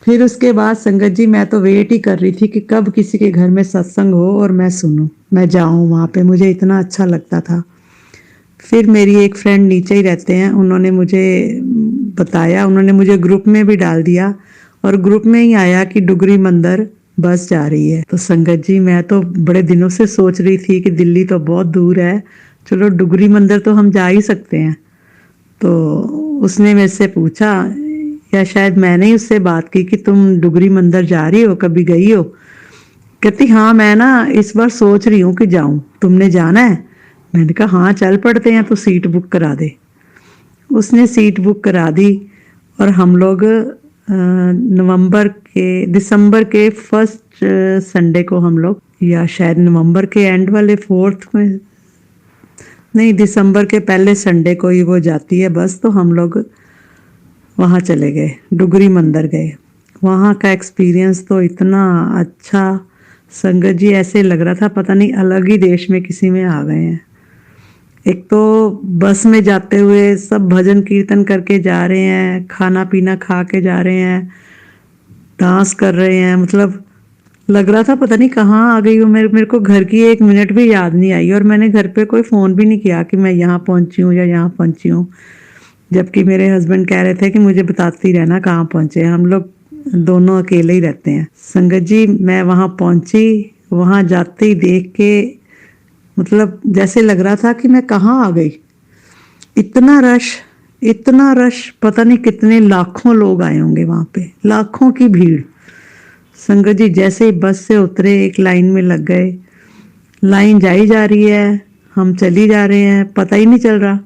फिर उसके बाद संगत जी, मैं तो वेट ही कर रही थी कि कब किसी के घर में सत्संग हो और मैं सुनूं, मैं जाऊं वहाँ पे, मुझे इतना अच्छा लगता था। फिर मेरी एक फ्रेंड नीचे ही रहते हैं, उन्होंने मुझे बताया, उन्होंने मुझे ग्रुप में भी डाल दिया और ग्रुप में ही आया कि डुगरी मंदिर बस जा रही है। तो संगत जी, मैं तो बड़े दिनों से सोच रही थी कि दिल्ली तो बहुत दूर है, चलो डुगरी मंदिर तो हम जा ही सकते हैं। तो उसने मेरे से पूछा, या शायद मैंने ही उससे बात की कि तुम डुगरी मंदिर जा रही हो, कभी गई हो? कहती हाँ, मैं ना इस बार सोच रही हूँ कि जाऊँ, तुमने जाना है? मैंने कहा हाँ चल पड़ते हैं, तो सीट बुक करा दे। उसने सीट बुक करा दी और हम लोग दिसंबर के फर्स्ट संडे को हम लोग, या शायद नवंबर के एंड वाले 4th में, नहीं दिसंबर के पहले संडे को ही वो जाती है बस। तो हम लोग वहाँ चले गए, डुगरी मंदिर गए। वहाँ का एक्सपीरियंस तो इतना अच्छा संगत जी, ऐसे लग रहा था पता नहीं अलग ही देश में किसी में आ गए हैं। एक तो बस में जाते हुए सब भजन कीर्तन करके जा रहे हैं, खाना पीना खा के जा रहे हैं, डांस कर रहे हैं। मतलब लग रहा था पता नहीं कहाँ आ गई हूँ। मेरे को घर की 1 मिनट भी याद नहीं आई और मैंने घर पे कोई फ़ोन भी नहीं किया कि मैं यहाँ पहुँची हूँ या यहाँ पहुँची हूँ। जबकि मेरे हस्बैंड कह रहे थे कि मुझे बताती रहना कहाँ पहुँचे। हम लोग दोनों अकेले ही रहते हैं। संगत जी, मैं वहाँ पहुँची, वहाँ जाते ही देख के मतलब जैसे लग रहा था कि मैं कहाँ आ गई। इतना रश, पता नहीं कितने लाखों लोग आए होंगे वहाँ पे, लाखों की भीड़। संगत जी, जैसे ही बस से उतरे एक लाइन में लग गए। लाइन जाई जा रही है, हम चली जा रहे हैं, पता ही नहीं चल रहा।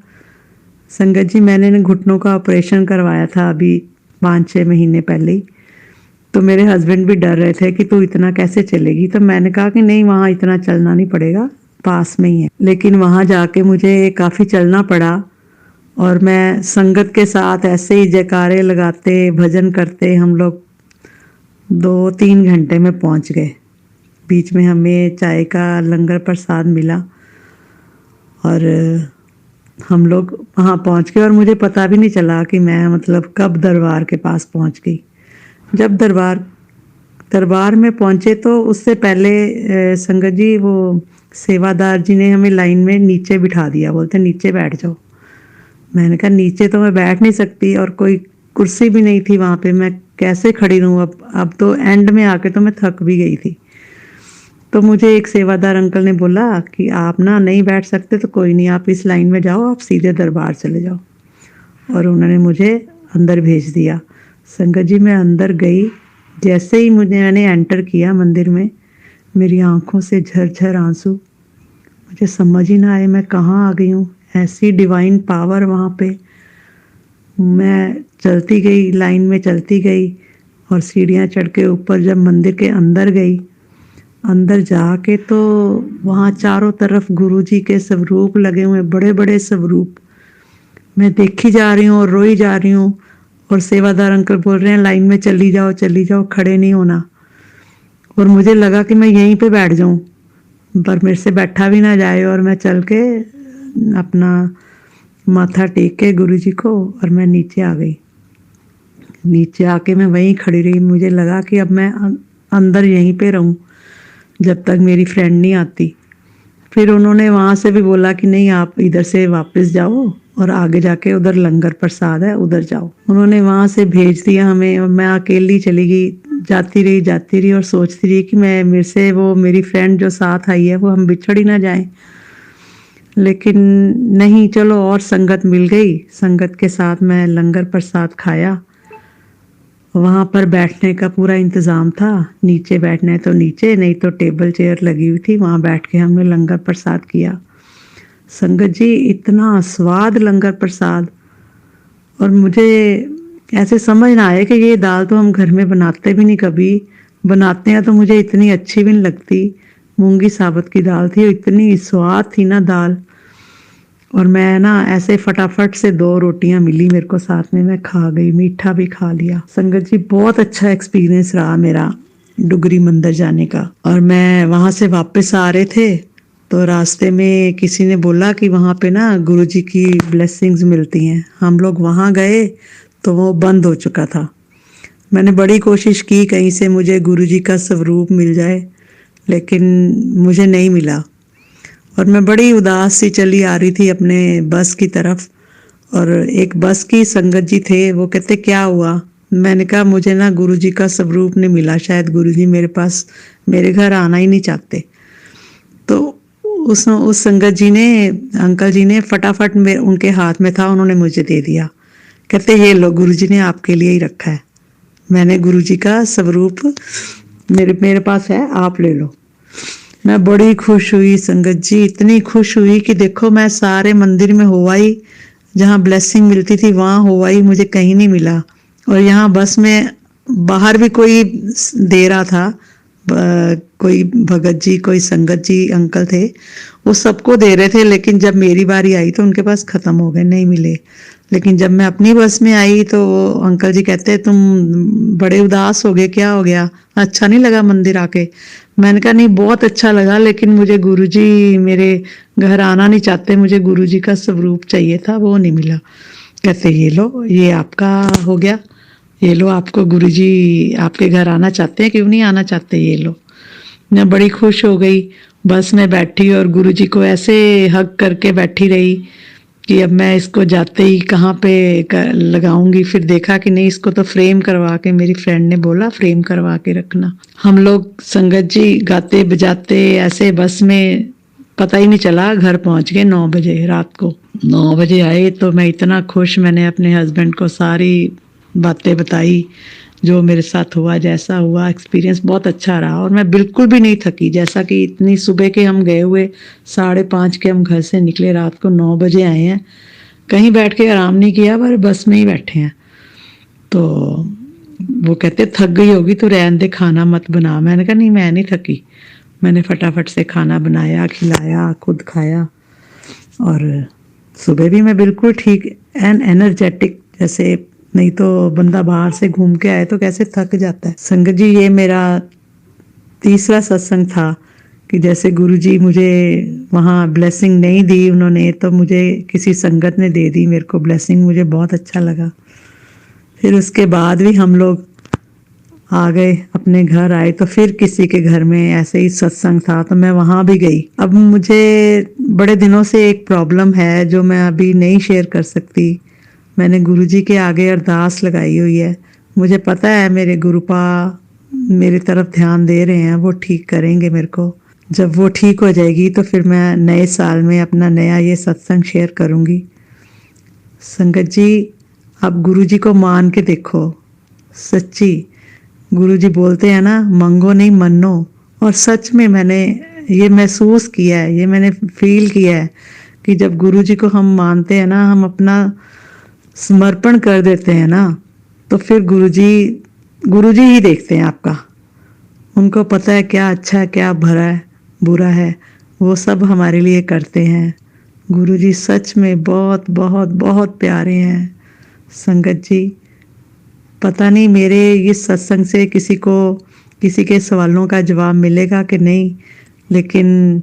संगत जी, मैंने घुटनों का ऑपरेशन करवाया था अभी 5-6 महीने पहले ही। तो मेरे हस्बैंड भी डर रहे थे कि तू इतना कैसे चलेगी। तो मैंने कहा कि नहीं, वहाँ इतना चलना नहीं पड़ेगा, पास में ही है। लेकिन वहाँ जाके मुझे काफ़ी चलना पड़ा और मैं संगत के साथ ऐसे ही जयकारे लगाते भजन करते हम लोग 2-3 घंटे में पहुंच गए। बीच में हमें चाय का लंगर प्रसाद मिला और हम लोग वहाँ पहुँच गए और मुझे पता भी नहीं चला कि मैं मतलब कब दरबार के पास पहुँच गई। जब दरबार में पहुँचे तो उससे पहले संगत जी वो सेवादार जी ने हमें लाइन में नीचे बिठा दिया, बोलते नीचे बैठ जाओ। मैंने कहा नीचे तो मैं बैठ नहीं सकती और कोई कुर्सी भी नहीं थी वहाँ पे, मैं कैसे खड़ी रहूँ। अब तो एंड में आके तो मैं थक भी गई थी। तो मुझे एक सेवादार अंकल ने बोला कि आप ना नहीं बैठ सकते तो कोई नहीं, आप इस लाइन में जाओ, आप सीधे दरबार चले जाओ। और उन्होंने मुझे अंदर भेज दिया। संगत जी मैं अंदर गई, जैसे ही मैंने एंटर किया मंदिर में, मेरी आंखों से झरझर आंसू। मुझे समझ ही ना आए मैं कहाँ आ गई हूँ। ऐसी डिवाइन पावर वहाँ पे। मैं चलती गई, लाइन में चलती गई और सीढ़ियाँ चढ़ के ऊपर जब मंदिर के अंदर गई, अंदर जाके तो वहाँ चारों तरफ गुरुजी के स्वरूप लगे हुए, बड़े बड़े स्वरूप। मैं देखी जा रही हूँ और रोई जा रही हूँ और सेवादार अंकल बोल रहे हैं लाइन में चली जाओ, खड़े नहीं होना। और मुझे लगा कि मैं यहीं पे बैठ जाऊँ, पर मेरे से बैठा भी ना जाए और मैं चल के अपना माथा टेक के गुरुजी को और मैं नीचे आ गई। नीचे आके मैं वहीं खड़ी रही। मुझे लगा कि अब मैं अंदर यहीं पे रहूं जब तक मेरी फ्रेंड नहीं आती। फिर उन्होंने वहाँ से भी बोला कि नहीं आप इधर से वापस जाओ और आगे जाके उधर लंगर प्रसाद है, उधर जाओ। उन्होंने वहाँ से भेज दिया हमें और मैं अकेली चली गई। जाती रही और सोचती रही कि मैं मेरे से वो मेरी फ्रेंड जो साथ आई है वो हम बिछड़ ही ना जाएं। लेकिन नहीं, चलो और संगत मिल गई। संगत के साथ मैं लंगर प्रसाद खाया। वहाँ पर बैठने का पूरा इंतज़ाम था, नीचे बैठना है तो नीचे, नहीं तो टेबल चेयर लगी हुई थी, वहाँ बैठ के हमने लंगर प्रसाद किया। संगत जी इतना स्वाद लंगर प्रसाद, और मुझे ऐसे समझ ना आए कि ये दाल तो हम घर में बनाते भी नहीं, कभी बनाते हैं तो मुझे इतनी अच्छी भी नहीं लगती। मूंगी साबुत की दाल थी, इतनी स्वाद थी ना दाल। और मैं ना ऐसे फटाफट से 2 रोटियां मिली मेरे को साथ में, मैं खा गई, मीठा भी खा लिया। संगत जी बहुत अच्छा एक्सपीरियंस रहा मेरा डुगरी मंदिर जाने का। और मैं वहाँ से वापस आ रहे थे तो रास्ते में किसी ने बोला कि वहाँ पे ना गुरुजी की ब्लेसिंग्स मिलती हैं। हम लोग वहाँ गए तो वो बंद हो चुका था। मैंने बड़ी कोशिश की कहीं से मुझे गुरुजी का स्वरूप मिल जाए, लेकिन मुझे नहीं मिला। और मैं बड़ी उदास सी चली आ रही थी अपने बस की तरफ, और एक बस की संगत जी थे, वो कहते क्या हुआ। मैंने कहा मुझे ना गुरुजी का स्वरूप नहीं मिला, शायद गुरुजी मेरे पास मेरे घर आना ही नहीं चाहते। तो उस संगत जी ने, अंकल जी ने फटाफट उनके हाथ में था, उन्होंने मुझे दे दिया। कहते ये लो गुरुजी ने आपके लिए ही रखा है, मैंने गुरुजी का स्वरूप मेरे पास है, आप ले लो। मैं बड़ी खुश हुई संगत जी, इतनी खुश हुई कि देखो मैं सारे मंदिर में हो आई, जहाँ ब्लेसिंग मिलती थी वहाँ हो आई, मुझे कहीं नहीं मिला। और यहाँ बस में बाहर भी कोई दे रहा था, कोई भगत जी, कोई संगत जी अंकल थे, वो सबको दे रहे थे, लेकिन जब मेरी बारी आई तो उनके पास खत्म हो गए, नहीं मिले। लेकिन जब मैं अपनी बस में आई तो अंकल जी कहते तुम बड़े उदास हो गए, क्या हो गया, अच्छा नहीं लगा मंदिर आके। मैंने कहा नहीं बहुत अच्छा लगा, लेकिन मुझे गुरुजी मेरे घर आना नहीं चाहते, मुझे गुरुजी का स्वरूप चाहिए था, वो नहीं मिला। कहते ये लो, ये आपका हो गया, ये लो, आपको गुरुजी आपके घर आना चाहते हैं, क्यों नहीं आना चाहते, ये लो। मैं बड़ी खुश हो गई, बस में बैठी और गुरुजी को ऐसे हग करके बैठी रही कि अब मैं इसको जाते ही कहाँ पे लगाऊंगी। फिर देखा कि नहीं, इसको तो फ्रेम करवा के, मेरी फ्रेंड ने बोला फ्रेम करवा के रखना। हम लोग संगत जी गाते बजाते ऐसे बस में, पता ही नहीं चला, घर पहुंच गए 9 बजे रात को। 9 बजे आए तो मैं इतना खुश, मैंने अपने हस्बैंड को सारी बातें बताई जो मेरे साथ हुआ, जैसा हुआ। एक्सपीरियंस बहुत अच्छा रहा और मैं बिल्कुल भी नहीं थकी। जैसा कि इतनी सुबह के हम गए हुए, 5:30 के हम घर से निकले, रात को 9 बजे आए हैं। कहीं बैठ के आराम नहीं किया, पर बस में ही बैठे हैं। तो वो कहते थक गई होगी तो रहने दे, खाना मत बना। मैंने कहा नहीं मैं नहीं थकी। मैंने फटाफट से खाना बनाया, खिलाया, खुद खाया। और सुबह भी मैं बिल्कुल ठीक एंड एनर्जेटिक, जैसे नहीं तो बंदा बाहर से घूम के आए तो कैसे थक जाता है। संगत जी, ये मेरा तीसरा सत्संग था कि जैसे गुरुजी मुझे वहाँ ब्लेसिंग नहीं दी उन्होंने, तो मुझे किसी संगत ने दे दी मेरे को ब्लेसिंग, मुझे बहुत अच्छा लगा। फिर उसके बाद भी हम लोग आ गए, अपने घर आए तो फिर किसी के घर में ऐसे ही सत्संग था तो मैं वहाँ भी गई। अब मुझे बड़े दिनों से एक प्रॉब्लम है जो मैं अभी नहीं शेयर कर सकती। मैंने गुरुजी के आगे अरदास लगाई हुई है। मुझे पता है मेरे गुरुपा मेरी तरफ ध्यान दे रहे हैं, वो ठीक करेंगे मेरे को। जब वो ठीक हो जाएगी तो फिर मैं नए साल में अपना नया ये सत्संग शेयर करूँगी। संगत जी, आप गुरुजी को मान के देखो, सच्ची गुरुजी बोलते हैं ना, मंगो नहीं मनो। और सच में मैंने ये महसूस किया है, ये मैंने फील किया है कि जब गुरुजी को हम मानते हैं ना, हम अपना समर्पण कर देते हैं ना, तो फिर गुरुजी ही देखते हैं आपका। उनको पता है क्या अच्छा है, क्या भरा है, बुरा है, वो सब हमारे लिए करते हैं। गुरुजी सच में बहुत बहुत बहुत प्यारे हैं। संगत जी, पता नहीं मेरे इस सत्संग से किसी के सवालों का जवाब मिलेगा कि नहीं, लेकिन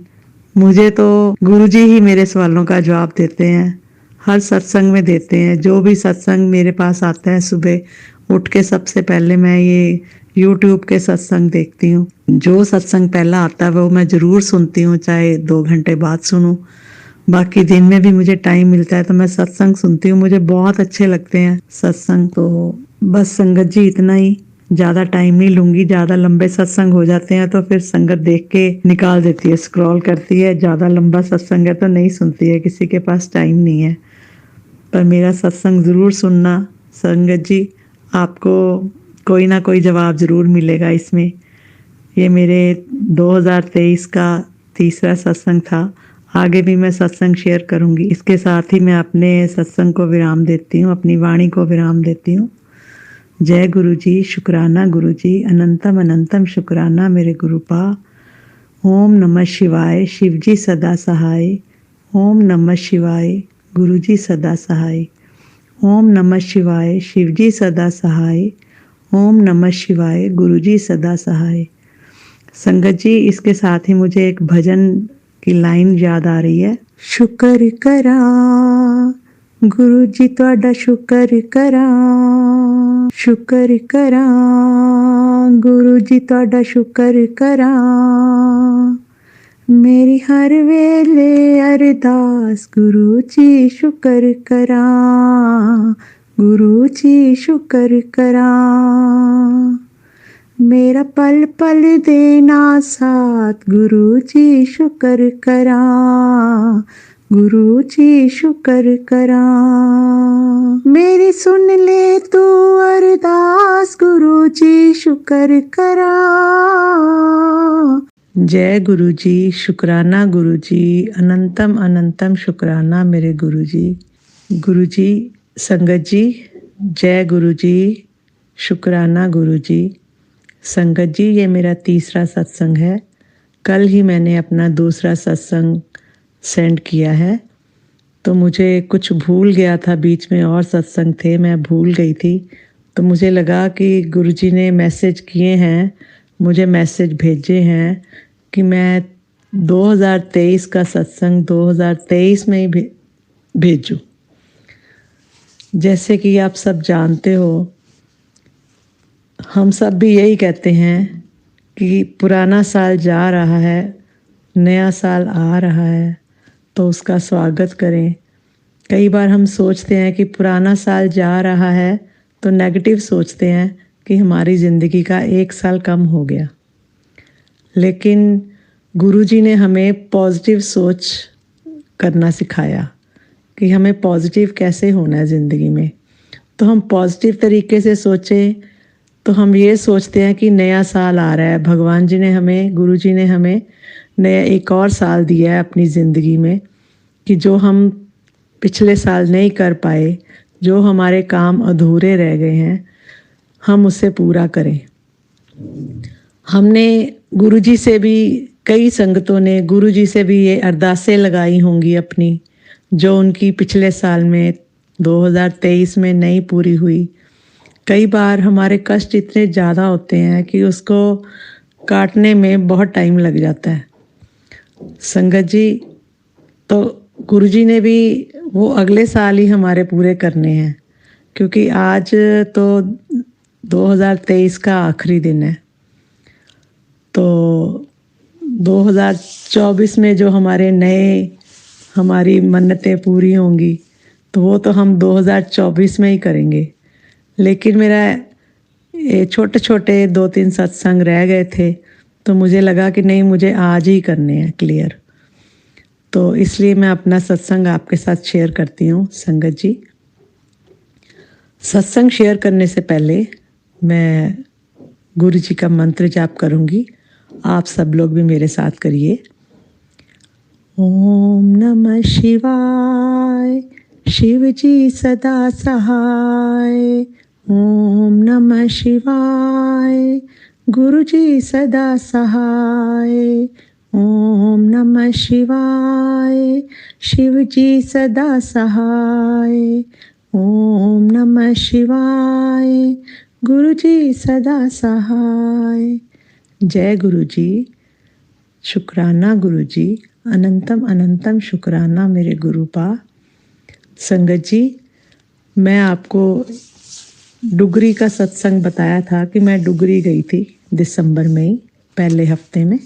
मुझे तो गुरुजी ही मेरे सवालों का जवाब देते हैं, हर सत्संग में देते हैं। जो भी सत्संग मेरे पास आता है, सुबह उठ के सबसे पहले मैं ये YouTube के सत्संग देखती हूँ। जो सत्संग पहला आता है वो मैं ज़रूर सुनती हूँ, चाहे 2 घंटे बाद सुनूँ। बाकी दिन में भी मुझे टाइम मिलता है तो मैं सत्संग सुनती हूँ, मुझे बहुत अच्छे लगते हैं सत्संग। तो बस संगत जी, इतना ही, ज़्यादा टाइम नहीं लूँगी। ज़्यादा लंबे सत्संग हो जाते हैं तो फिर संगत देख के निकाल देती है, स्क्रॉल करती है। ज़्यादा लंबा सत्संग है तो नहीं सुनती है, किसी के पास टाइम नहीं है। पर मेरा सत्संग ज़रूर सुनना संगत जी, आपको कोई ना कोई जवाब ज़रूर मिलेगा इसमें। ये मेरे 2023 का तीसरा सत्संग था। आगे भी मैं सत्संग शेयर करूंगी। इसके साथ ही मैं अपने सत्संग को विराम देती हूँ, अपनी वाणी को विराम देती हूँ। जय गुरु जी, शुक्राना गुरु जी, अनंतम अनंतम शुक्राना मेरे गुरुपा। ओम नमः शिवाय, शिव जी सदा सहाय। ओम नमः शिवाय, गुरु जी सदा सहाय। ओम नमः शिवाय, शिव जी सदा सहाय। ओम नमः शिवाय, गुरु जी सदा सहाय। संगत जी, इसके साथ ही मुझे एक भजन की लाइन याद आ रही है। शुक्र करा गुरु जी तुहाडा, शुक्र करा, शुक्र करा गुरु जी तुहाडा, शुक्र करा। मेरी हर वेले अरदास गुरु जी शुक्र करा, गुरु जी शुक्र करा। मेरा पल पल देना साथ गुरु जी शुक्र करा, गुरु जी शुक्र करा। मेरी सुन ले तू अरदास गुरु जी शुक्र करा। जय गुरु जी, शुक्राना गुरु जी, अनंतम अनंतम शुक्राना मेरे गुरु जी। गुरु जी, संगत जी, जय गुरु जी, शुक्राना गुरु जी। संगत जी, ये मेरा तीसरा सत्संग है। कल ही मैंने अपना दूसरा सत्संग सेंड किया है, तो मुझे कुछ भूल गया था, बीच में और सत्संग थे, मैं भूल गई थी। तो मुझे लगा कि गुरुजी ने मैसेज किए हैं, मुझे मैसेज भेजे हैं कि मैं 2023 का सत्संग 2023 में ही भेजूं। जैसे कि आप सब जानते हो, हम सब भी यही कहते हैं कि पुराना साल जा रहा है, नया साल आ रहा है, तो उसका स्वागत करें। कई बार हम सोचते हैं कि पुराना साल जा रहा है तो नेगेटिव सोचते हैं कि हमारी ज़िंदगी का 1 साल कम हो गया, लेकिन गुरुजी ने हमें पॉजिटिव सोच करना सिखाया कि हमें पॉजिटिव कैसे होना है ज़िंदगी में। तो हम पॉजिटिव तरीके से सोचें तो हम ये सोचते हैं कि नया साल आ रहा है, भगवान जी ने हमें, गुरुजी ने हमें नया एक और साल दिया है अपनी ज़िंदगी में, कि जो हम पिछले साल नहीं कर पाए, जो हमारे काम अधूरे रह गए हैं, हम उसे पूरा करें। हमने गुरुजी से भी, कई संगतों ने गुरुजी से भी ये अरदासें लगाई होंगी अपनी, जो उनकी पिछले साल में 2023 में नहीं पूरी हुई, कई बार हमारे कष्ट इतने ज़्यादा होते हैं कि उसको काटने में बहुत टाइम लग जाता है। संगत जी, तो गुरुजी ने भी वो अगले साल ही हमारे पूरे करने हैं, क्योंकि आज तो 2023 का आखिरी दिन है। तो 2024 में जो हमारी मन्नतें पूरी होंगी तो वो तो हम 2024 में ही करेंगे। लेकिन मेरा ये छोटे छोटे 2-3 सत्संग रह गए थे, तो मुझे लगा कि नहीं, मुझे आज ही करने हैं क्लियर। तो इसलिए मैं अपना सत्संग आपके साथ शेयर करती हूँ। संगत जी, सत्संग शेयर करने से पहले मैं गुरु जी का मंत्र जाप करूँगी। आप सब लोग भी मेरे साथ करिए। ओम नमः शिवाय, शिव जी सदा सहाय। ओम नमः शिवाय, गुरु जी सदा सहाय। ओम नमः शिवाय, शिव जी सदा सहाय। ओम नमः शिवाय, गुरु जी सदा सहाय। जय गुरु जी, शुक्राना गुरु जी, अनंतम अनंतम शुक्राना मेरे गुरुपा। संगत जी, मैं आपको डुगरी का सत्संग बताया था कि मैं डुगरी गई थी दिसंबर में ही, पहले हफ्ते में।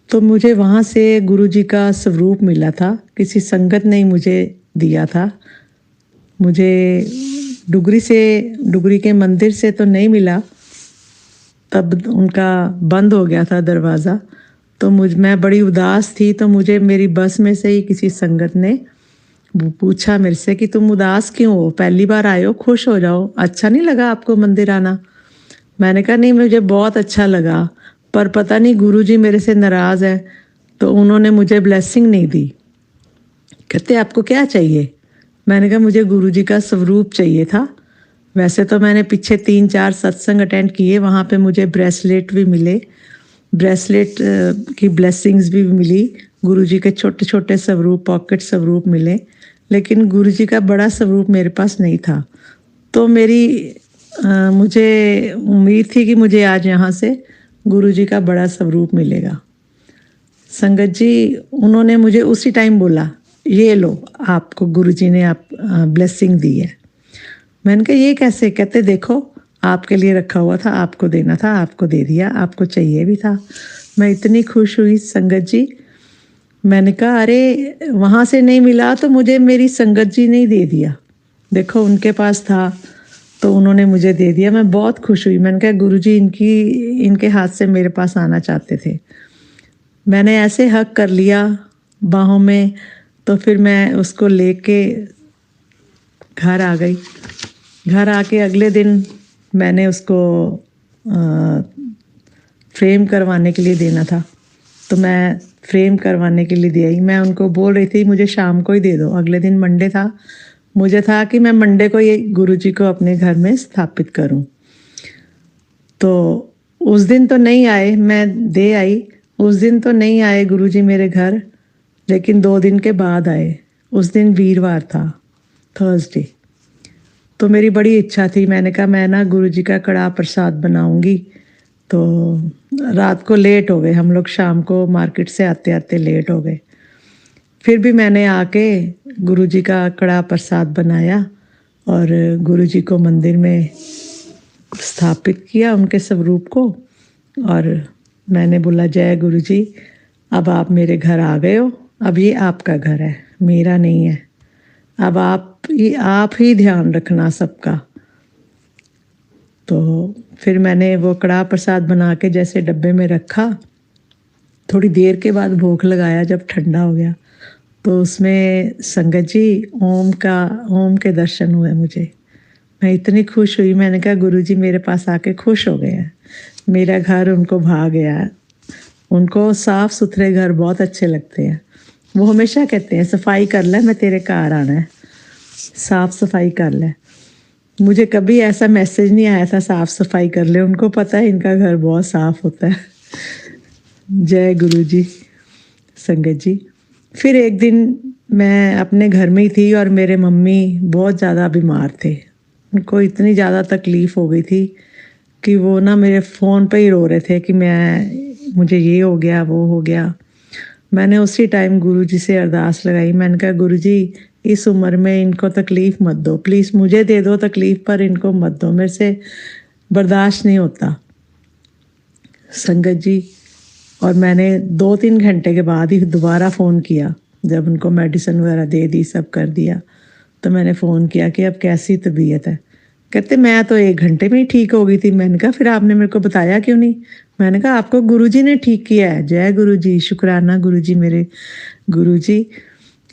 तो मुझे वहाँ से गुरु जी का स्वरूप मिला था, किसी संगत ने ही मुझे दिया था। मुझे डुगरी के मंदिर से तो नहीं मिला, तब उनका बंद हो गया था दरवाज़ा। तो मैं बड़ी उदास थी, तो मुझे मेरी बस में से ही किसी संगत ने पूछा मेरे से कि तुम उदास क्यों हो, पहली बार आए हो, खुश हो जाओ, अच्छा नहीं लगा आपको मंदिर आना? मैंने कहा नहीं, मुझे बहुत अच्छा लगा, पर पता नहीं गुरुजी मेरे से नाराज़ है, तो उन्होंने मुझे ब्लेसिंग नहीं दी। कहते आपको क्या चाहिए? मैंने कहा मुझे गुरुजी का स्वरूप चाहिए था। वैसे तो मैंने पीछे 3-4 सत्संग अटेंड किए, वहाँ पे मुझे ब्रेसलेट भी मिले, ब्रेसलेट की ब्लेसिंग्स भी मिली, गुरुजी के छोटे छोटे स्वरूप, पॉकेट स्वरूप मिले, लेकिन गुरुजी का बड़ा स्वरूप मेरे पास नहीं था। तो मुझे उम्मीद थी कि मुझे आज यहाँ से गुरुजी का बड़ा स्वरूप मिलेगा। संगत जी, उन्होंने मुझे उसी टाइम बोला, ये लो, आपको गुरुजी ने ब्लेसिंग दी है। मैंने कहा ये कैसे? कहते देखो, आपके लिए रखा हुआ था, आपको देना था, आपको दे दिया, आपको चाहिए भी था। मैं इतनी खुश हुई संगत जी। मैंने कहा अरे वहाँ से नहीं मिला तो मुझे मेरी संगत जी ने ही दे दिया, देखो उनके पास था तो उन्होंने मुझे दे दिया। मैं बहुत खुश हुई। मैंने कहा गुरुजी इनके हाथ से मेरे पास आना चाहते थे। मैंने ऐसे हक कर लिया बाहों में, तो फिर मैं उसको लेके घर आ गई। घर आके अगले दिन मैंने उसको फ्रेम करवाने के लिए देना था, तो मैं फ्रेम करवाने के लिए दे आई। मैं उनको बोल रही थी मुझे शाम को ही दे दो। अगले दिन मंडे था, मुझे था कि मैं मंडे को ये गुरुजी को अपने घर में स्थापित करूं। तो उस दिन तो नहीं आए, मैं दे आई। उस दिन तो नहीं आए गुरुजी मेरे घर, लेकिन 2 दिन के बाद आए। उस दिन वीरवार था, थर्सडे। तो मेरी बड़ी इच्छा थी, मैंने कहा मैं ना गुरुजी का कड़ाह प्रसाद बनाऊंगी। तो रात को लेट हो गए, हम लोग शाम को मार्केट से आते आते लेट हो गए। फिर भी मैंने आके गुरुजी का कड़ाह प्रसाद बनाया और गुरुजी को मंदिर में स्थापित किया, उनके स्वरूप को। और मैंने बोला जय गुरुजी, अब आप मेरे घर आ गए हो, अब ये आपका घर है, मेरा नहीं है। अब आप ही ध्यान रखना सबका। तो फिर मैंने वो कड़ाह प्रसाद बना के जैसे डब्बे में रखा। थोड़ी देर के बाद भोग लगाया, जब ठंडा हो गया तो उसमें संगत जी ओम के दर्शन हुए मुझे। मैं इतनी खुश हुई, मैंने कहा गुरुजी मेरे पास आके खुश हो गए हैं, मेरा घर उनको भा गया है। उनको साफ सुथरे घर बहुत अच्छे लगते हैं। वो हमेशा कहते हैं सफाई कर ले, मैं तेरे घर आना है, साफ सफाई कर ले। मुझे कभी ऐसा मैसेज नहीं आया था साफ सफाई कर ले, उनको पता है इनका घर बहुत साफ होता है। जय गुरुजी। संगत जी, फिर एक दिन मैं अपने घर में ही थी और मेरे मम्मी बहुत ज़्यादा बीमार थे, उनको इतनी ज़्यादा तकलीफ़ हो गई थी कि वो ना मेरे फ़ोन पे ही रो रहे थे कि मुझे ये हो गया, वो हो गया। मैंने उसी टाइम गुरुजी से अरदास लगाई। मैंने कहा गुरुजी, इस उम्र में इनको तकलीफ़ मत दो, प्लीज़ मुझे दे दो तकलीफ़ पर इनको मत दो, मेरे से बर्दाश्त नहीं होता। संगत जी, और मैंने 2-3 घंटे के बाद ही दोबारा फ़ोन किया। जब उनको मेडिसिन वगैरह दे दी, सब कर दिया, तो मैंने फ़ोन किया कि अब कैसी तबीयत है। कहते मैं तो 1 घंटे में ही ठीक हो गई थी। मैंने कहा फिर आपने मेरे को बताया क्यों नहीं? मैंने कहा आपको गुरुजी ने ठीक किया है। जय गुरुजी, शुक्राना गुरुजी, मेरे गुरुजी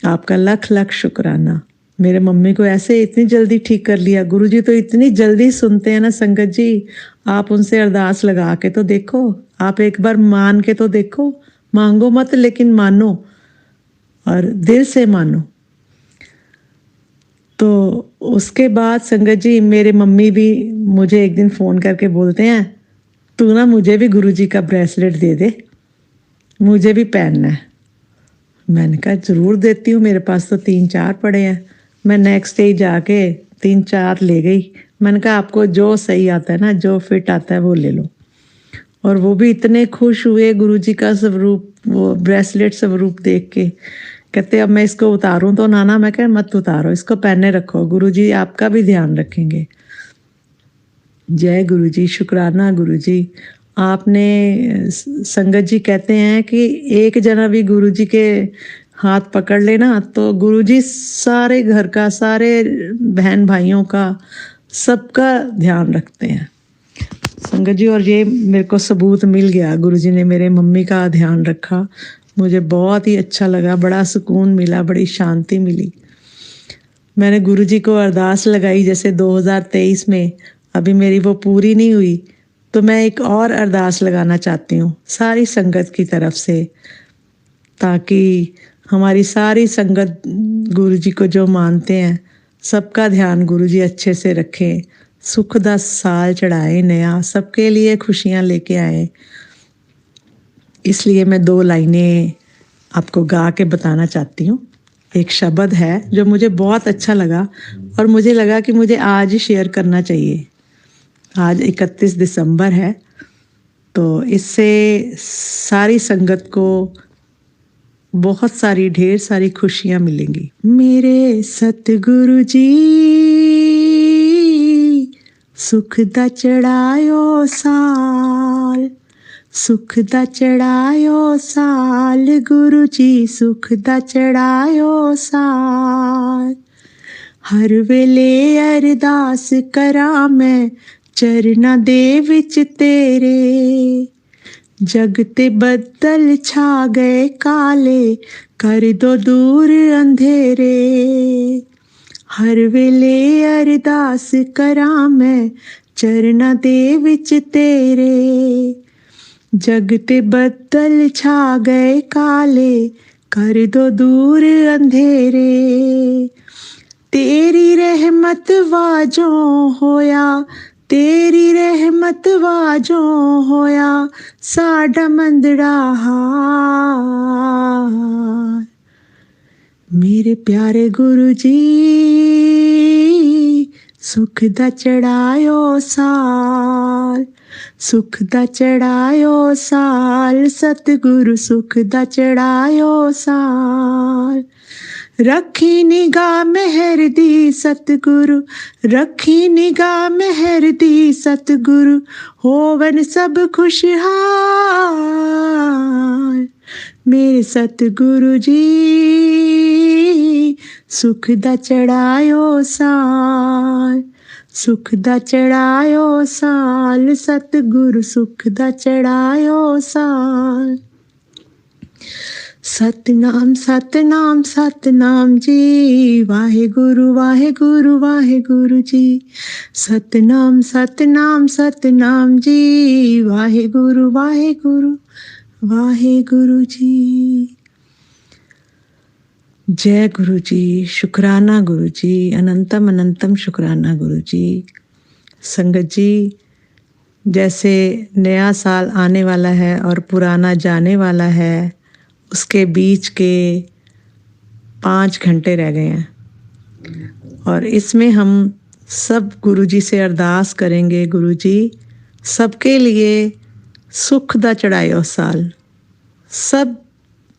आपका लख लख शुक्राना। मेरे मम्मी को ऐसे इतनी जल्दी ठीक कर लिया। गुरुजी तो इतनी जल्दी सुनते हैं ना संगत जी, आप उनसे अरदास लगा के तो देखो, आप एक बार मान के तो देखो। मांगो मत लेकिन मानो, और दिल से मानो। तो उसके बाद संगत जी मेरे मम्मी भी मुझे एक दिन फ़ोन करके बोलते हैं, तू ना मुझे भी गुरुजी का ब्रेसलेट दे दे, मुझे भी पहनना है। मैंने कहा ज़रूर देती हूँ, मेरे पास तो 3-4 पड़े हैं। मैं नेक्स्ट डे जाके 3-4 ले गई। मैंने कहा आपको जो सही आता है ना, जो फिट आता है वो ले लो। और वो भी इतने खुश हुए गुरुजी का स्वरूप, वो ब्रेसलेट स्वरूप देख के। कहते अब मैं इसको उतारूं तो नाना? मैं कह मत उतारो, इसको पहने रखो, गुरुजी आपका भी ध्यान रखेंगे। जय गुरुजी, शुक्राना गुरुजी। आपने, संगत जी कहते हैं कि एक जना भी गुरुजी के हाथ पकड़ लेना तो गुरुजी सारे घर का, सारे बहन भाइयों का, सबका ध्यान रखते हैं संगत जी। और ये मेरे को सबूत मिल गया, गुरुजी ने मेरे मम्मी का ध्यान रखा। मुझे बहुत ही अच्छा लगा, बड़ा सुकून मिला, बड़ी शांति मिली। मैंने गुरुजी को अरदास लगाई जैसे 2023 में, अभी मेरी वो पूरी नहीं हुई, तो मैं एक और अरदास लगाना चाहती हूँ सारी संगत की तरफ से, ताकि हमारी सारी संगत गुरुजी को जो मानते हैं सबका ध्यान गुरुजी अच्छे से रखें। सुख दा साल चढ़ाए नया, सबके लिए खुशियाँ लेके आए। इसलिए मैं 2 लाइनें आपको गा के बताना चाहती हूँ। एक शब्द है जो मुझे बहुत अच्छा लगा और मुझे लगा कि मुझे आज ही शेयर करना चाहिए। आज 31 दिसंबर है, तो इससे सारी संगत को बहुत सारी, ढेर सारी खुशियाँ मिलेंगी। मेरे सतगुरु जी सुख दा चढ़ायो साल, सुख दा चढ़ायो साल, गुरु जी सुख दा चढ़ायो साल। हर वेले अरदास करा मैं चरना दे विच तेरे, जग ते बदल छा गए काले, कर दो दूर अंधेरे। हर वेले अरदास करा मैं चरना दे विच तेरे, जग ते बदल छा गए काले, कर दो दूर अंधेरे। तेरी रहमत वाजों होया, तेरी रहमत वाजों होया, साडा मंदड़ा हार। मेरे प्यारे गुरु जी सुख दा चढ़ायो साल, सुख दा चढ़ायो साल, सतगुरु सुख दा चढ़ायो साल। रखी निगाह मेहर दी सतगुरु, रखी निगाह मेहर दी सतगुरु, होवन सब खुशहाल। मेरे सतगुरु जी सुख दा चढ़ायो साल, सुख दा चढ़ायो साल, सतगुरु सुख दा चढ़ायो साल। सतनाम सतनाम सतनाम जी, वाहेगुरु वाहेगुरु वाहेगुरु जी। सतनाम सतनाम सतनाम जी, वाहेगुरु वाहेगुरु वाहेगुरु जी। जय गुरु जी, शुक्राना गुरु जी, अनंतम अनंतम शुक्राना गुरु जी। संगत जी, जैसे नया साल आने वाला है और पुराना जाने वाला है, उसके बीच के 5 घंटे रह गए हैं और इसमें हम सब गुरुजी से अरदास करेंगे, गुरुजी सबके लिए सुख दा चढ़ायो साल, सब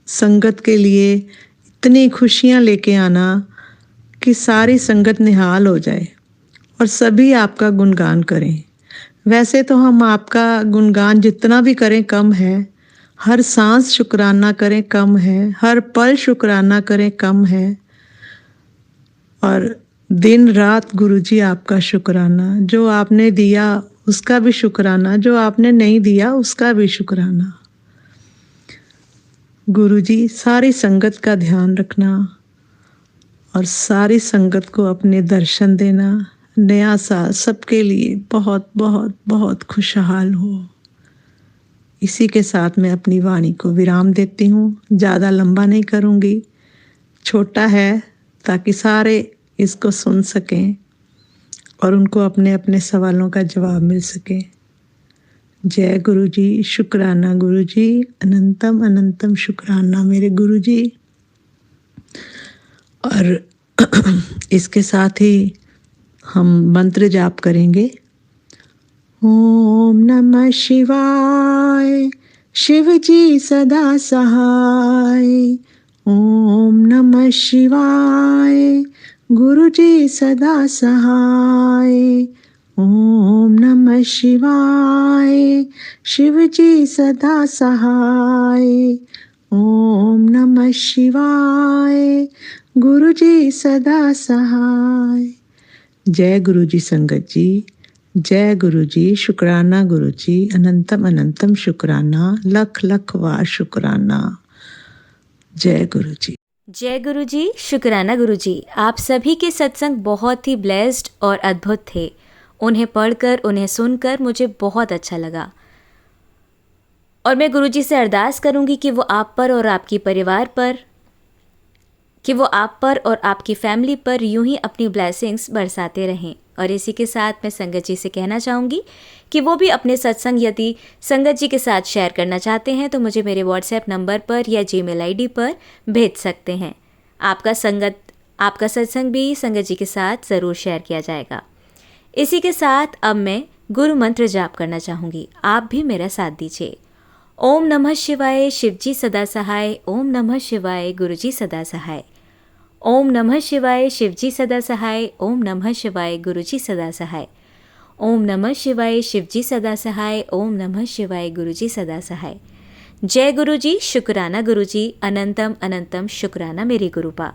संगत के लिए इतनी खुशियाँ लेके आना कि सारी संगत निहाल हो जाए और सभी आपका गुणगान करें। वैसे तो हम आपका गुणगान जितना भी करें कम है, हर सांस शुक्राना करें कम है, हर पल शुक्राना करें कम है, और दिन रात गुरुजी आपका शुक्राना, जो आपने दिया उसका भी शुक्राना, जो आपने नहीं दिया उसका भी शुक्राना। गुरुजी सारी संगत का ध्यान रखना और सारी संगत को अपने दर्शन देना। नया साल सबके लिए बहुत बहुत बहुत खुशहाल हो। इसी के साथ मैं अपनी वाणी को विराम देती हूँ। ज़्यादा लंबा नहीं करूँगी, छोटा है ताकि सारे इसको सुन सकें और उनको अपने अपने सवालों का जवाब मिल सके। जय गुरुजी, शुक्राना गुरुजी, अनंतम अनंतम शुक्राना मेरे गुरुजी। और इसके साथ ही हम मंत्र जाप करेंगे। ओम नमः शिवाय, शिव जी सदा सहाय। ओम नमः शिवाय, गुरु जी सदा सहाय। ओम नमः शिवाय, शिव जी सदा सहाय। ओम नमः शिवाय, गुरु जी सदा सहाय। जय गुरु जी संगत जी, जय गुरु जी, शुक्राना गुरु जी, अनंतम अनंतम शुक्राना, लख लख वार शुक्राना। जय गुरु जी। जय गुरु जी, शुक्राना गुरु जी। आप सभी के सत्संग बहुत ही ब्लेस्ड और अद्भुत थे। उन्हें पढ़कर, उन्हें सुनकर मुझे बहुत अच्छा लगा और मैं गुरु जी से अरदास करूंगी कि वो आप पर और आपकी परिवार पर, कि वो आप पर और आपकी फैमिली पर यूं ही अपनी ब्लेसिंग्स बरसाते रहें। और इसी के साथ मैं संगत जी से कहना चाहूँगी कि वो भी अपने सत्संग यदि संगत जी के साथ शेयर करना चाहते हैं तो मुझे मेरे व्हाट्सएप नंबर पर या जीमेल आईडी पर भेज सकते हैं। आपका सत्संग भी संगत जी के साथ ज़रूर शेयर किया जाएगा। इसी के साथ अब मैं गुरु मंत्र जाप करना चाहूँगी, आप भी मेरा साथ दीजिए। ओम नमः शिवाय, शिव जी सदा सहाय। ओम नमः शिवाय, गुरु जी सदा सहाय। ओम नमः शिवाय, शिव जी सदा सहाय। ओम नमः शिवाय, गुरु जी सदा सहाय। ओम नमः शिवाय, शिव जी सदा सहाय। ओम नमः शिवाय, गुरु जी सदा सहाय। जय गुरु जी, शुक्राना गुरु जी, अनंतम अनंतम शुक्राना मेरे गुरुपा।